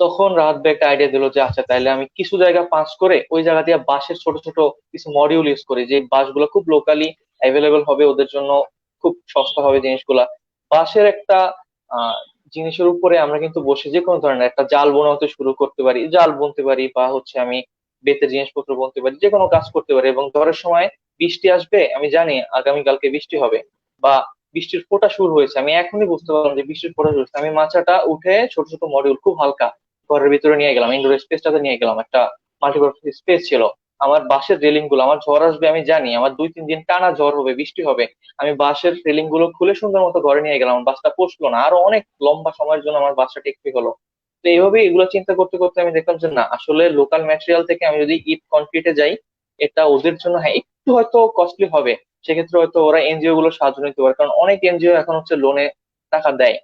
C: তখন রাত ভাই একটা আইডিয়া দিল যে আচ্ছা তাইলে আমি কিছু জায়গা পাঁচ করে ওই জায়গা দিয়ে বাঁশের ছোট ছোট কিছু মডিউল ইউজ করি, যে বাঁশগুলো খুব লোকালি অ্যাভেলেবেল হবে ওদের জন্য, খুব সস্তা হবে জিনিসগুলা। বাঁশের একটা আহ জিনিসের উপরে আমরা কিন্তু বসে যে কোনো ধরনের একটা জাল বোনাতে শুরু করতে পারি, জাল বুনতে পারি বা হচ্ছে আমি বেতের জিনিসপত্র বুনতে পারি, যে কোনো কাজ করতে পারি। এবং ঝড়ের সময় বৃষ্টি আসবে, আমি জানি আগামীকালকে বৃষ্টি হবে বা বৃষ্টির ফোঁটা শুরু হয়েছে, আমি এখনই বুঝতে পারলাম যে বৃষ্টির ফোঁটা শুরু হয়েছে, আমি মাচাটা উঠে ছোট ছোট মডিউল খুব হালকা ঘরের ভিতরে নিয়ে গেলাম, ইনডোর স্পেসটাতে নিয়ে গেলাম, একটা মাল্টিপারপাস স্পেস ছিল। আমার বাঁশের রেলিং গুলো, আমার ঝড় আসবে আমি জানি, আমার 2-3 দিন টানা ঝড় হবে, বৃষ্টি হবে, আমি বাঁশের রেলিং গুলো খুলে সুন্দর মতো ঘরে নিয়ে গেলাম, বাসটা পচলো না, আরো অনেক লম্বা সময়ের জন্য আমার বাসটা টেকসই হলো। তো এইভাবে এগুলো চিন্তা করতে করতে আমি দেখলাম যে না আসলে লোকাল ম্যাটেরিয়াল থেকে আমি যদি ইট কনক্রিটে যাই এটা ওদের জন্য হ্যাঁ একটু হয়তো কস্টলি হবে, সেক্ষেত্রে হয়তো ওরা এনজিও গুলো সাহায্য নিতে পারে, কারণ অনেক এনজিও এখন হচ্ছে টাকা দেয়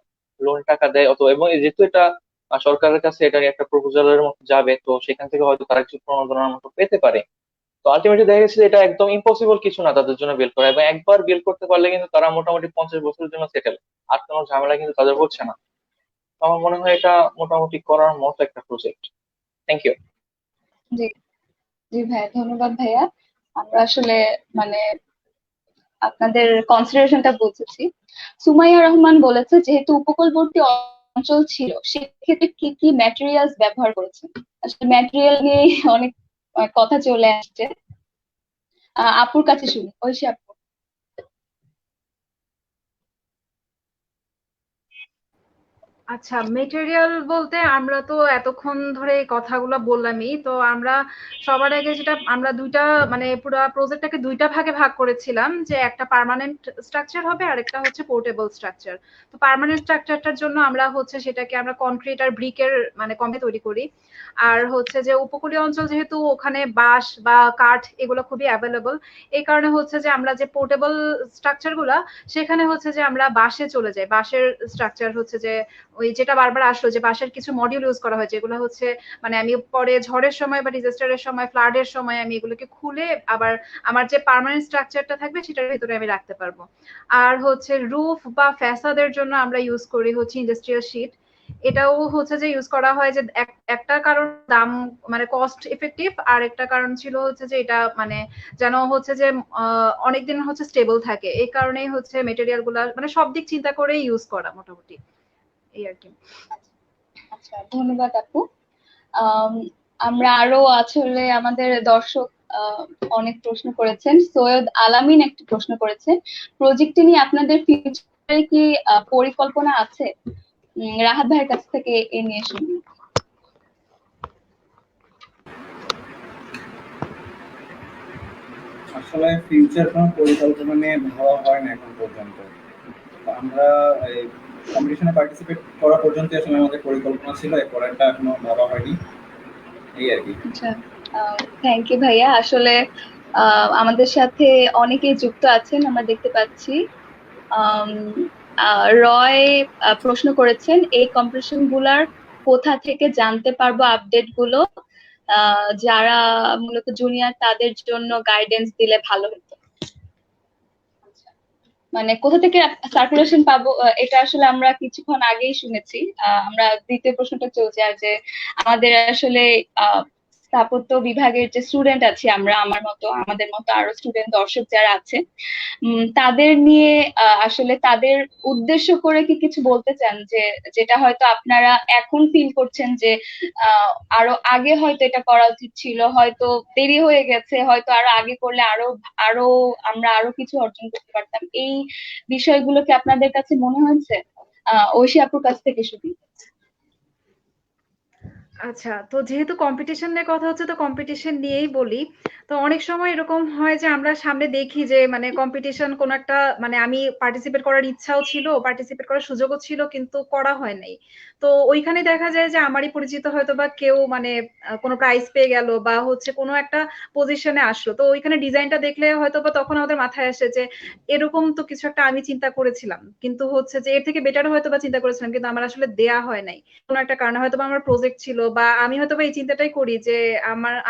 C: টাকা দেয় অত, এবং যেহেতু এটা সরকারের কাছে এটা একটা প্রপোজালের মতো যাবে, তো সেখান থেকে হয়তো তারা কিছু প্রণোদনার মতো পেতে পারে। তো আলটিমেটলি দেখা গেছে যে এটা একদম ইম্পসিবল কিছু না তাদের জন্য বিল করা, এবং একবার বিল করতে পারলে কিন্তু তারা মোটামুটি 50 বছরের জন্য সেটেল, আর কোনো ঝামেলা কিন্তু তাদের হচ্ছে না। তো আমার মনে হয় এটা মোটামুটি করার মতো একটা প্রজেক্ট। Thank you.
A: জি, জি ভাইয়া, ধন্যবাদ ভাইয়া। আমরা আসলে মানে আপনাদের কনসিডারেশনটা বুঝেছি। সুমাইয়া রহমান বলেছে যেহেতু উপকূলবর্তী অঞ্চল ছিল সেক্ষেত্রে কি কি ম্যাটেরিয়ালস ব্যবহার করেছে। আসলে ম্যাটেরিয়াল নিয়ে অনেক কথা চলে আসছে। আপুর কাছে শুনি, ঐশী আপু।
D: আচ্ছা, মেটেরিয়াল বলতে আমরা তো এতক্ষণ ধরে এই কথাগুলো বললামই। তো আমরা সবার আগে যেটা আমরা দুইটা মানে পুরা প্রজেক্টটাকে দুইটা ভাগে ভাগ করেছিলাম, যে একটা পার্মানেন্ট স্ট্রাকচার হবে আর একটা হচ্ছে পোর্টেবল স্ট্রাকচার। তো পার্মানেন্ট স্ট্রাকচারটার জন্য আমরা হচ্ছে সেটাকে আমরা কনক্রিট আর ব্রিকের মানে কম্বে তৈরি করি। আর হচ্ছে যে উপকূলীয় অঞ্চল যেহেতু ওখানে বাঁশ বা কাঠ এগুলো খুবই অ্যাভেলেবল, এই কারণে হচ্ছে যে আমরা যে পোর্টেবল স্ট্রাকচার গুলা সেখানে হচ্ছে যে আমরা বাঁশে চলে যাই। বাঁশের স্ট্রাকচার হচ্ছে যে ওই যেটা বারবার আসলো যে বাঁশের কিছু মডিউল ইউজ করা হয় যেগুলো হচ্ছে মানে আমি পরে ঝড়ের সময় বা ডিজাস্টারের সময় ফ্লাডের সময় আমি এগুলোকে খুলে আবার আমার যে পার্মানেন্ট স্ট্রাকচারটা থাকবে সেটার ভিতরে আমি রাখতে পারবো। আর হচ্ছে রুফ বা ফ্যাসাদের জন্য আমরা ইউজ করি হচ্ছে ইন্ডাস্ট্রিয়াল শিট। এটাও হচ্ছে যে ইউজ করা হয় যে একটা কারণ দাম মানে কস্ট এফেক্টিভ, আর একটা কারণ ছিল হচ্ছে যে এটা মানে যেন হচ্ছে যে অনেকদিন হচ্ছে স্টেবল থাকে, এই কারণেই হচ্ছে মেটেরিয়াল গুলা মানে সব দিক চিন্তা করে ইউজ করা মোটামুটি এই আর কি।
A: আচ্ছা, ধন্যবাদ আপু। আম, আমরা আরো আসলে আমাদের দর্শক আহ, অনেক প্রশ্ন করেছেন। সৈয়দ আলামিন একটি প্রশ্ন করেছেন, প্রজেক্টটি নিয়ে আপনাদের ফিউচারে কি পরিকল্পনা আছে? রাহাত ভাইয়ের কাছ থেকে এ নিয়ে শুনি।
B: আসলে ফিউচার কোনো পরিকল্পনা নিয়ে ভাবা হয় না এখন পর্যন্ত। আমরা এই কম্পিটিশনে পার্টিসিপেট করা পর্যন্ত আসলে আমাদের পরিকল্পনা ছিল, এরপর একটা এখনো ভাবা হয়নি, এই আর কি।
A: আচ্ছা, থ্যাংক ইউ ভাইয়া। আসলে আমাদের সাথে অনেকেই যুক্ত আছেন আমরা দেখতে পাচ্ছি। আম, রয় প্রশ্ন করেছেন, এই কম্পিটিশন গুলার কোথা থেকে জানতে পারবো আপডেট গুলো? যারা মূলত জুনিয়র তাদের জন্য গাইডেন্স দিলে ভালো হতো। মানে কোথা থেকে সার্কুলেশন পাবো, এটা আসলে আমরা কিছুক্ষণ আগেই শুনেছি। আমরা দ্বিতীয় প্রশ্নটা চলছে, আর যে আমাদের আসলে স্থাপত্য বিভাগের যে স্টুডেন্ট আছে আমরা, আমাদের মতো আরো স্টুডেন্ট দর্শক যারা আছে, তাদের নিয়ে আসলে তাদের উদ্দেশ্য করে কি কিছু বলতে চান, যে যেটা হয়তো আপনারা এখন ফিল করছেন যে আরো আগে হয়তো এটা করা উচিত ছিল, হয়তো দেরি হয়ে গেছে, হয়তো আরো আগে করলে আরো আরো আমরা আরো কিছু অর্জন করতে পারতাম, এই বিষয়গুলো কি আপনাদের কাছে মনে হয়েছে? ঐশী আপুর কাছ থেকে শুনি।
D: আচ্ছা, তো যেহেতু কম্পিটিশন নিয়ে কথা হচ্ছে, তো কম্পিটিশন নিয়েই বলি। তো অনেক সময় এরকম হয় যে আমরা সামনে দেখি যে মানে কম্পিটিশন কোনো একটা, মানে আমি পার্টিসিপেট করার ইচ্ছাও ছিল, পার্টিসিপেট করার সুযোগও ছিল, কিন্তু করা হয় নাই। তো ওইখানে দেখা যায় যে আমারই পরিচিত হয়তো বা কেউ মানে কোনো প্রাইজ পেয়ে গেল বা হচ্ছে কোনো একটা পজিশনে আসলো। তো ওইখানে ডিজাইনটা দেখলে হয়তো বা তখন আমাদের মাথায় আসে যে এরকম তো কিছু একটা আমি চিন্তা করেছিলাম। কিন্তু হচ্ছে যে এর থেকে বেটার হয়তো বা চিন্তা করেছিলাম, কিন্তু আমার আসলে দেয়া হয় নাই। কোনো একটা কারণে হয়তোবা আমার প্রজেক্ট ছিল, বা আমি হয়তোবা এই চিন্তাটাই করি যে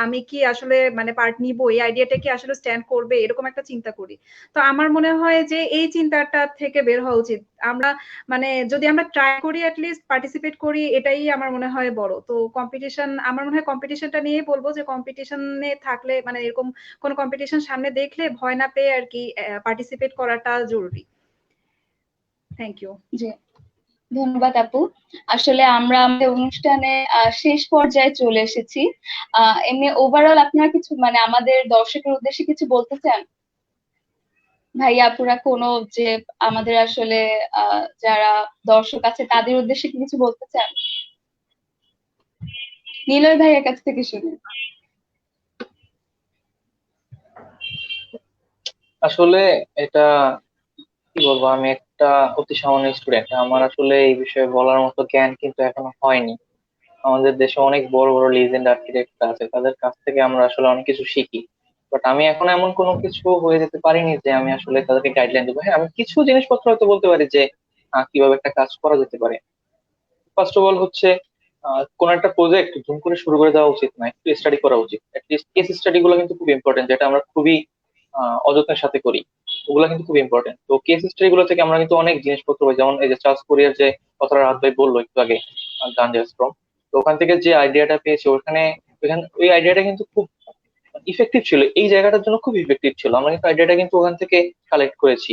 D: আমি কি আসলে মানে পার্ট নিবো, এই আইডিয়াটা কি আসলে স্ট্যান্ড করবে, এরকম একটা চিন্তা করি। তো আমার মনে হয় যে এই চিন্তাটা থেকে বের হওয়া উচিত। আমরা মানে যদি আমরা ট্রাই করি, এট লিস্ট পার্টিসিপেট করি, এটাই আমার মনে হয় বড়। তো কম্পিটিশন, আমার মনে হয় কম্পিটিশনটা নিয়েই বলবো যে কম্পিটিশনে থাকলে মানে এরকম কোনো কম্পিটিশন সামনে দেখলে ভয় না পেয়ে আর কি পার্টিসিপেট করাটা জরুরি। Thank you.
A: জি, ধন্যবাদ আপু। আসলে আমরা আমাদের অনুষ্ঠানে শেষ পর্যায়ে চলে এসেছি। এমনি ওভারঅল আপনারা কিছু মানে আমাদের দর্শকের উদ্দেশ্যে কিছু বলতে চান? ভাইয়া আপুরা কোনো, যে আমাদের আসলে যারা দর্শক আছে তাদের উদ্দেশ্যে কি কিছু বলতে চান? নিলয় ভাইয়ের কাছ থেকে শুনি।
C: আসলে এটা কি বলবো, আমি একটা অতি সামান্য স্টুডেন্ট, আমার আসলে এই বিষয়ে বলার মতো জ্ঞান কিন্তু এখনো হয়নি। আমাদের দেশে অনেক বড় বড় লিজেন্ড আর্কিটেক্ট আছে, তাদের কাছ থেকে আমরা আসলে অনেক কিছু শিখি। বাট আমি এখন এমন কোনো কিছু হয়ে যেতে পারিনি যে আমি আসলে তাদেরকে গাইডলাইন দেবো। হ্যাঁ, আমি কিছু জিনিসপত্র হয়তো বলতে পারি যে কিভাবে একটা কাজ করা যেতে পারে। ফার্স্ট অফ অল হচ্ছে কোন একটা প্রজেক্ট ধুম করে শুরু করে দেওয়া উচিত না, একটু স্টাডি করা উচিত। অ্যাটলিস্ট কেস স্টাডি গুলো কিন্তু খুব ইম্পর্টেন্ট, যেটা আমরা খুবই অযত্নের সাথে করি। ওগুলো কিন্তু খুব ইম্পর্টেন্ট। তো কেস স্টাডি গুলো থেকে আমরা কিন্তু অনেক জিনিসপত্র পাই, যেমন এই যে চার্লস ফোরিয়ার যে কথাটা রাহাত ভাই বললো একটু আগে, গাঞ্জা স্ট্রম। তো ওখান থেকে যে আইডিয়াটা পেয়েছি, ওই আইডিয়াটা কিন্তু খুব ইফেক্টিভ ছিল, এই জায়গাটার জন্য খুব ইফেক্টিভ ছিল। আমরা কিন্তু আইডিয়াটা কিন্তু ওখান থেকে কালেক্ট করেছি।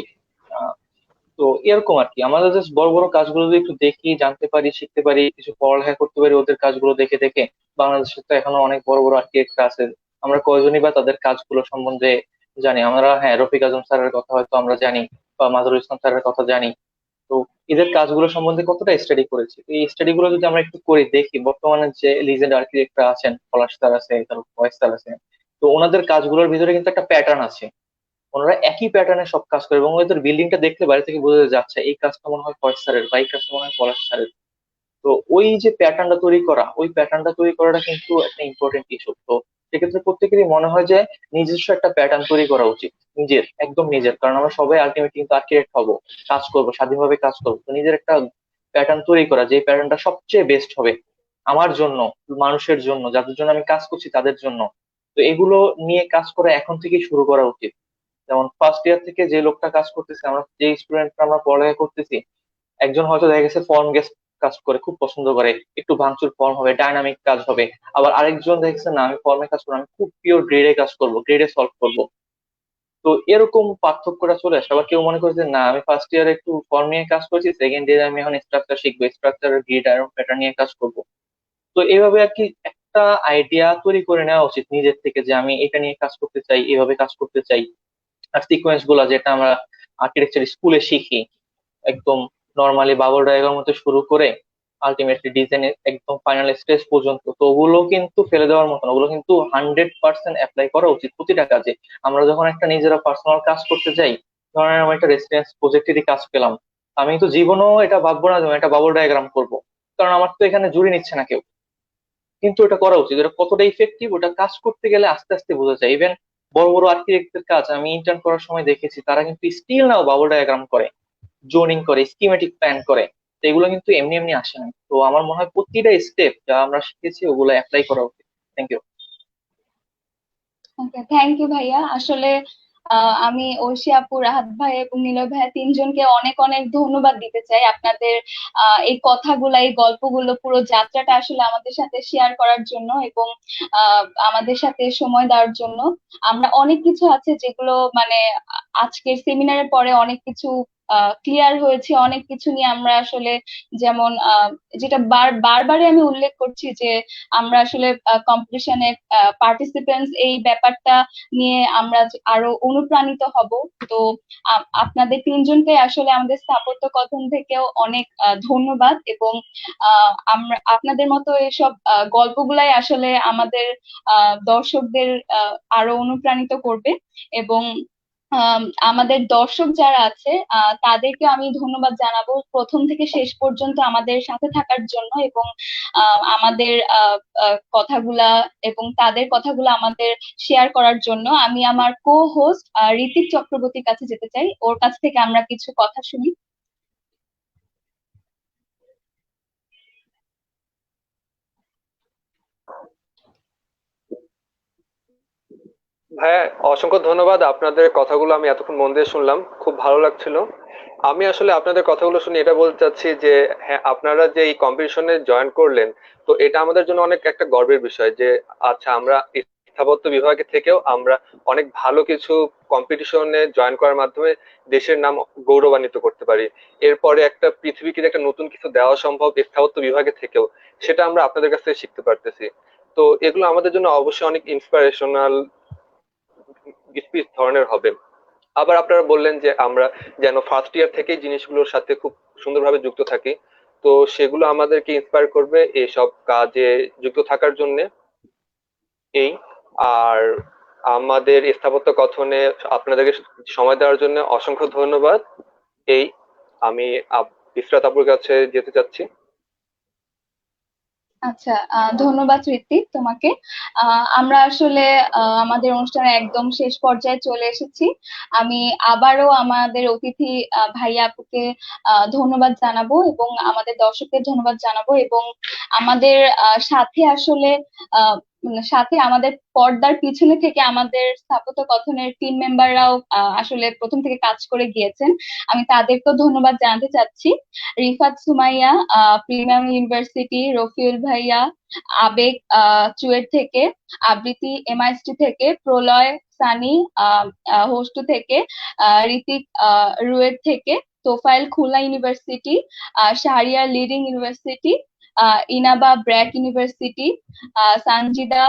C: তো এরকম আর কি, আমাদের জাস্ট বড় বড় কাজগুলো যদি একটু দেখি, জানতে পারি, শিখতে পারি, কিছু পড়ালেখা করতে পারি ওদের কাজগুলো দেখে দেখে। বাংলাদেশে তো এখনো অনেক বড় বড় আর্কিটেক্ট আছে, আমরা কয়জনই বা তাদের কাজগুলো সম্বন্ধে জানি? আমরা হ্যাঁ, রফিক আজম স্যারের কথা হয়তো আমরা জানি, বা মাজারুল ইসলাম স্যারের কথা জানি। তো এদের কাজগুলো সম্বন্ধে কতটা স্টাডি করেছি, তো এই স্টাডি গুলো যদি আমরা একটু করে দেখি, বর্তমানে যে লিজেন্ড আর্কিটেক্টরা আছেন, পলাশ স্যার আছে, তারপর ফয়েজ স্যার আছে, তো ওনাদের কাজগুলোর ভিতরে কিন্তু একটা প্যাটার্ন আছে। ওনারা একই প্যাটার্নে সব কাজ করে, এবং ওদের বিল্ডিংটা দেখলে বাইরে থেকে বোঝা যাচ্ছে এই কাজটা মনে হয় ফয়েজ স্যারের, বা এই কাজটা মনে হয় পলাশ স্যারের। তো ওই যে প্যাটার্নটা তৈরি করা, ওই প্যাটার্নটা তৈরি করাটা কিন্তু একটা ইম্পর্টেন্ট ইস্যু। তো সেক্ষেত্রে প্রত্যেকেরই মনে হয় যে নিজস্ব একটা প্যাটার্ন তৈরি করা উচিত, নিজের, একদম নিজের। কারণ আমরা সবাই আলটিমেটলি কিন্তু আর্কিটেক্ট হবো, কাজ করবো, স্বাধীনভাবে কাজ করবো। তো নিজের একটা প্যাটার্ন তৈরি করা, যে প্যাটার্নটা সবচেয়ে বেস্ট হবে আমার জন্য, মানুষের জন্য, যাদের জন্য আমি কাজ করছি তাদের জন্য। তো এগুলো নিয়ে কাজ করা এখন থেকেই শুরু করা উচিত। যেমন ফার্স্ট ইয়ার থেকে যে লোকটা কাজ করতেছে, আমরা যে স্টুডেন্টরা আমরা পড়ালেখা করতেছি, একজন হয়তো দেখা গেছে ফর্ম গেস কাজ করে খুব পছন্দ করে, একটু ভাঙচুর ফর্ম হবে, ডাইনামিক কাজ হবে। আবার আরেকজন দেখছে না, আমি ফর্মে কাজ করবো, আমি খুব পিওর গ্রেডে কাজ করবো, গ্রেডে সলভ করবো। তো এরকম পার্থক্যটা চলে আসে। আবার কেউ মনে করে যে না, আমি ফার্স্ট ইয়ারে একটু ফর্ম নিয়ে কাজ করছি, সেকেন্ড ইয়ারে আমি এখন স্ট্রাকচার শিখবো, স্ট্রাকচার গ্রিড আয়রন প্যাটার্ন নিয়ে কাজ করবো। তো এইভাবে আর কি একটা একটা আইডিয়া তৈরি করে নেওয়া উচিত নিজের থেকে, যে আমি এটা নিয়ে কাজ করতে চাই, এভাবে কাজ করতে চাই। আর সিকোয়েন্স গুলা যেটা আমরা আর্কিটেকচার স্কুলে শিখি, একদম নর্মালি বাবল ডায়াগ্রাম মতো শুরু করে আলটিমেটলি ডিজাইনের একদম ফাইনাল স্টেজ পর্যন্ত, তো ওগুলো কিন্তু ফেলে দেওয়ার মতন, ওগুলো কিন্তু 100% অ্যাপ্লাই করা উচিত প্রতিটা কাজে। আমরা যখন একটা নিজেরা পার্সোনাল কাজ করতে যাই, ধরেন আমি একটা রেসিডেন্স প্রজেক্টেরই কাজ পেলাম, আমি তো জীবনেও এটা ভাববো না যে আমি একটা বাবল ডায়াগ্রাম করবো, কারণ আমার তো এখানে জুড়ে নিচ্ছে না কেউ। কিন্তু এটা করা উচিত, এটা কতটা ইফেক্টিভ ওটা কাজ করতে গেলে আস্তে আস্তে বোঝা যায়। ইভেন বড় বড় আর্কিটেক্টের কাজ আমি ইন্টার্ন করার সময় দেখেছি, তারা কিন্তু স্টিল নাও বাবল ডায়াগ্রাম করে, জোনিং করে, স্কিমেটিক প্ল্যান করে। তো এগুলো কিন্তু এমনি এমনি আসে না। তো আমার মনে হয় প্রতিটা স্টেপ যা আমরা শিখেছি ওগুলো অ্যাপ্লাই করা উচিত। Thank you.
A: Okay, thank you ভাইয়া। আসলে আমি ঐশী আপু, রাহাত ভাই এবং নিলয় ভাইয়া তিনজনকে অনেক অনেক ধন্যবাদ দিতে চাই আপনাদের এই কথাগুলা, এই গল্পগুলো, পুরো যাত্রাটা আসলে আমাদের সাথে শেয়ার করার জন্য এবং আমাদের সাথে সময় দেওয়ার জন্য। আমরা অনেক কিছু আছে যেগুলো মানে আজকের সেমিনারের পরে অনেক কিছু ক্লিয়ার হয়েছে, অনেক কিছু নিয়ে আমরা আসলে যেমন যেটা বারবারই আমি উল্লেখ করছি যে আমরা আসলে কম্পিটিশনে পার্টিসিপেন্টস এই ব্যাপারটা নিয়ে আমরা আরো অনুপ্রাণিত হব। তো আপনাদের তিনজনকে আসলে আমাদের স্থাপত্য কথন থেকেও অনেক ধন্যবাদ এবং আমরা আপনাদের মতো এসব গল্পগুলাই আসলে আমাদের দর্শকদের আরো অনুপ্রাণিত করবে এবং আমাদের দর্শক যারা আছে তাদেরকে আমি ধন্যবাদ জানাবো প্রথম থেকে শেষ পর্যন্ত আমাদের সাথে থাকার জন্য এবং আমাদের কথাগুলা এবং তাদের কথাগুলো আমাদের শেয়ার করার জন্য। আমি আমার কো হোস্ট ঋতিক চক্রবর্তীর কাছে যেতে চাই, ওর কাছ থেকে আমরা কিছু কথা শুনি।
E: ভাইয়া, অসংখ্য ধন্যবাদ। আপনাদের কথাগুলো আমি এতক্ষণ মন দিয়ে শুনলাম, খুব ভালো লাগছিল। আমি আসলে আপনাদের কথাগুলো শুনে এটা বলতে চাচ্ছি যে হ্যাঁ, আপনারা যে এই কম্পিটিশনে জয়েন করলেন, তো এটা আমাদের জন্য অনেক একটা গর্বের বিষয় যে আচ্ছা, আমরা স্থাপত্য বিভাগে থেকেও আমরা অনেক ভালো কিছু কম্পিটিশনে জয়েন করার মাধ্যমে দেশের নাম গৌরবান্বিত করতে পারি। এরপরে একটা পৃথিবীকে যে একটা নতুন কিছু দেওয়া সম্ভব স্থাপত্য বিভাগে থেকেও, সেটা আমরা আপনাদের কাছ থেকে শিখতে পারতেছি। তো এগুলো আমাদের জন্য অবশ্যই অনেক ইন্সপিরেশনাল স্পিচ ধরনের হবে। আবার আপনারা বললেন যে আমরা যেন ফার্স্ট ইয়ার থেকেই জিনিসগুলোর সাথে খুব সুন্দরভাবে যুক্ত থাকি, তো সেগুলো আমাদেরকে ইন্সপায়ার করবে এসব কাজে যুক্ত থাকার জন্য। এই আর আমাদের স্থাপত্য কথনে আপনাদেরকে সময় দেওয়ার জন্য অসংখ্য ধন্যবাদ। এই আমি ইসরাত আপুর কাছে যেতে চাচ্ছি।
A: আচ্ছা, ধন্যবাদ ঋত্বিক তোমাকে। আমরা আসলে আমাদের অনুষ্ঠানের একদম শেষ পর্যায়ে চলে এসেছি। আমি আবারও আমাদের অতিথি ভাইয়া আপুকে ধন্যবাদ জানাবো এবং আমাদের দর্শকদের ধন্যবাদ জানাবো এবং আমাদের সাথে আসলে সাথে আমাদের পর্দার পিছনে থেকে আমাদের স্থাপত্য কথনের টিম মেম্বাররাও আসলে প্রথম থেকে কাজ করে গিয়েছেন। আমি তাদেরকেও ধন্যবাদ জানাতে চাচ্ছি। রিফাত সুমাইয়া, প্রিমিয়াম ইউনিভার্সিটি, রফিউল ভাইয়া, আবেগ চুয়েট থেকে, আবৃত্তি এমআইএসটি থেকে, প্রলয় সানি হোস্টু থেকে, ঋতিক রুয়েট থেকে, Tofail Khulna university, Shahriar leading university, Inaba BRAC university, Sanjida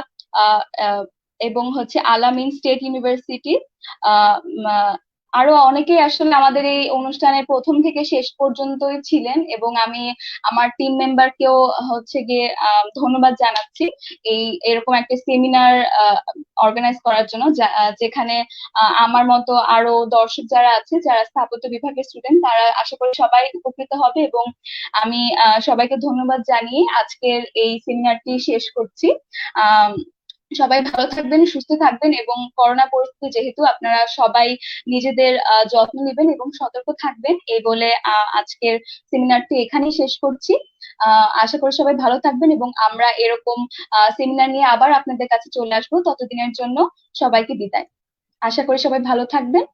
A: এবং হচ্ছে আলামিন স্টেট ইউনিভার্সিটি। আরো অনেকেই আসলে আমাদের এই অনুষ্ঠানে প্রথম থেকে শেষ পর্যন্তই ছিলেন এবং আমি আমার টিম মেম্বারকেও হচ্ছে গিয়ে ধন্যবাদ জানাচ্ছি এই এরকম একটা সেমিনার অর্গানাইজ করার জন্য, যেখানে আমার মতো আরো দর্শক যারা আছে, যারা স্থাপত্য বিভাগের স্টুডেন্ট, তারা আশা করি সবাই উপকৃত হবে এবং আমি সবাইকে ধন্যবাদ জানিয়ে আজকের এই সেমিনারটি শেষ করছি। সবাই ভালো থাকবেন, সুস্থ থাকবেন এবং করোনা পরিস্থিতি যেহেতু, আপনারা সবাই নিজেদের যত্ন নেবেন এবং সতর্ক থাকবেন এই বলে আজকের সেমিনারটি এখানেই শেষ করছি। আশা করি সবাই ভালো থাকবেন এবং আমরা এরকম সেমিনার নিয়ে আবার আপনাদের কাছে চলে আসবো। ততদিনের জন্য সবাইকে বিদায়। আশা করি সবাই ভালো থাকবেন।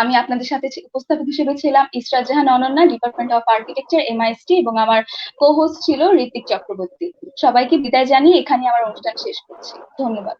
A: আমি আপনাদের সাথে উপস্থাপক হিসেবে ছিলাম Israt Jahan Ananya, department of architecture MIST, এবং আমার কো হোস্ট ছিল ঋত্বিক চক্রবর্তী। সবাইকে বিদায় জানিয়ে এখানে আমার অনুষ্ঠান শেষ করছি। ধন্যবাদ।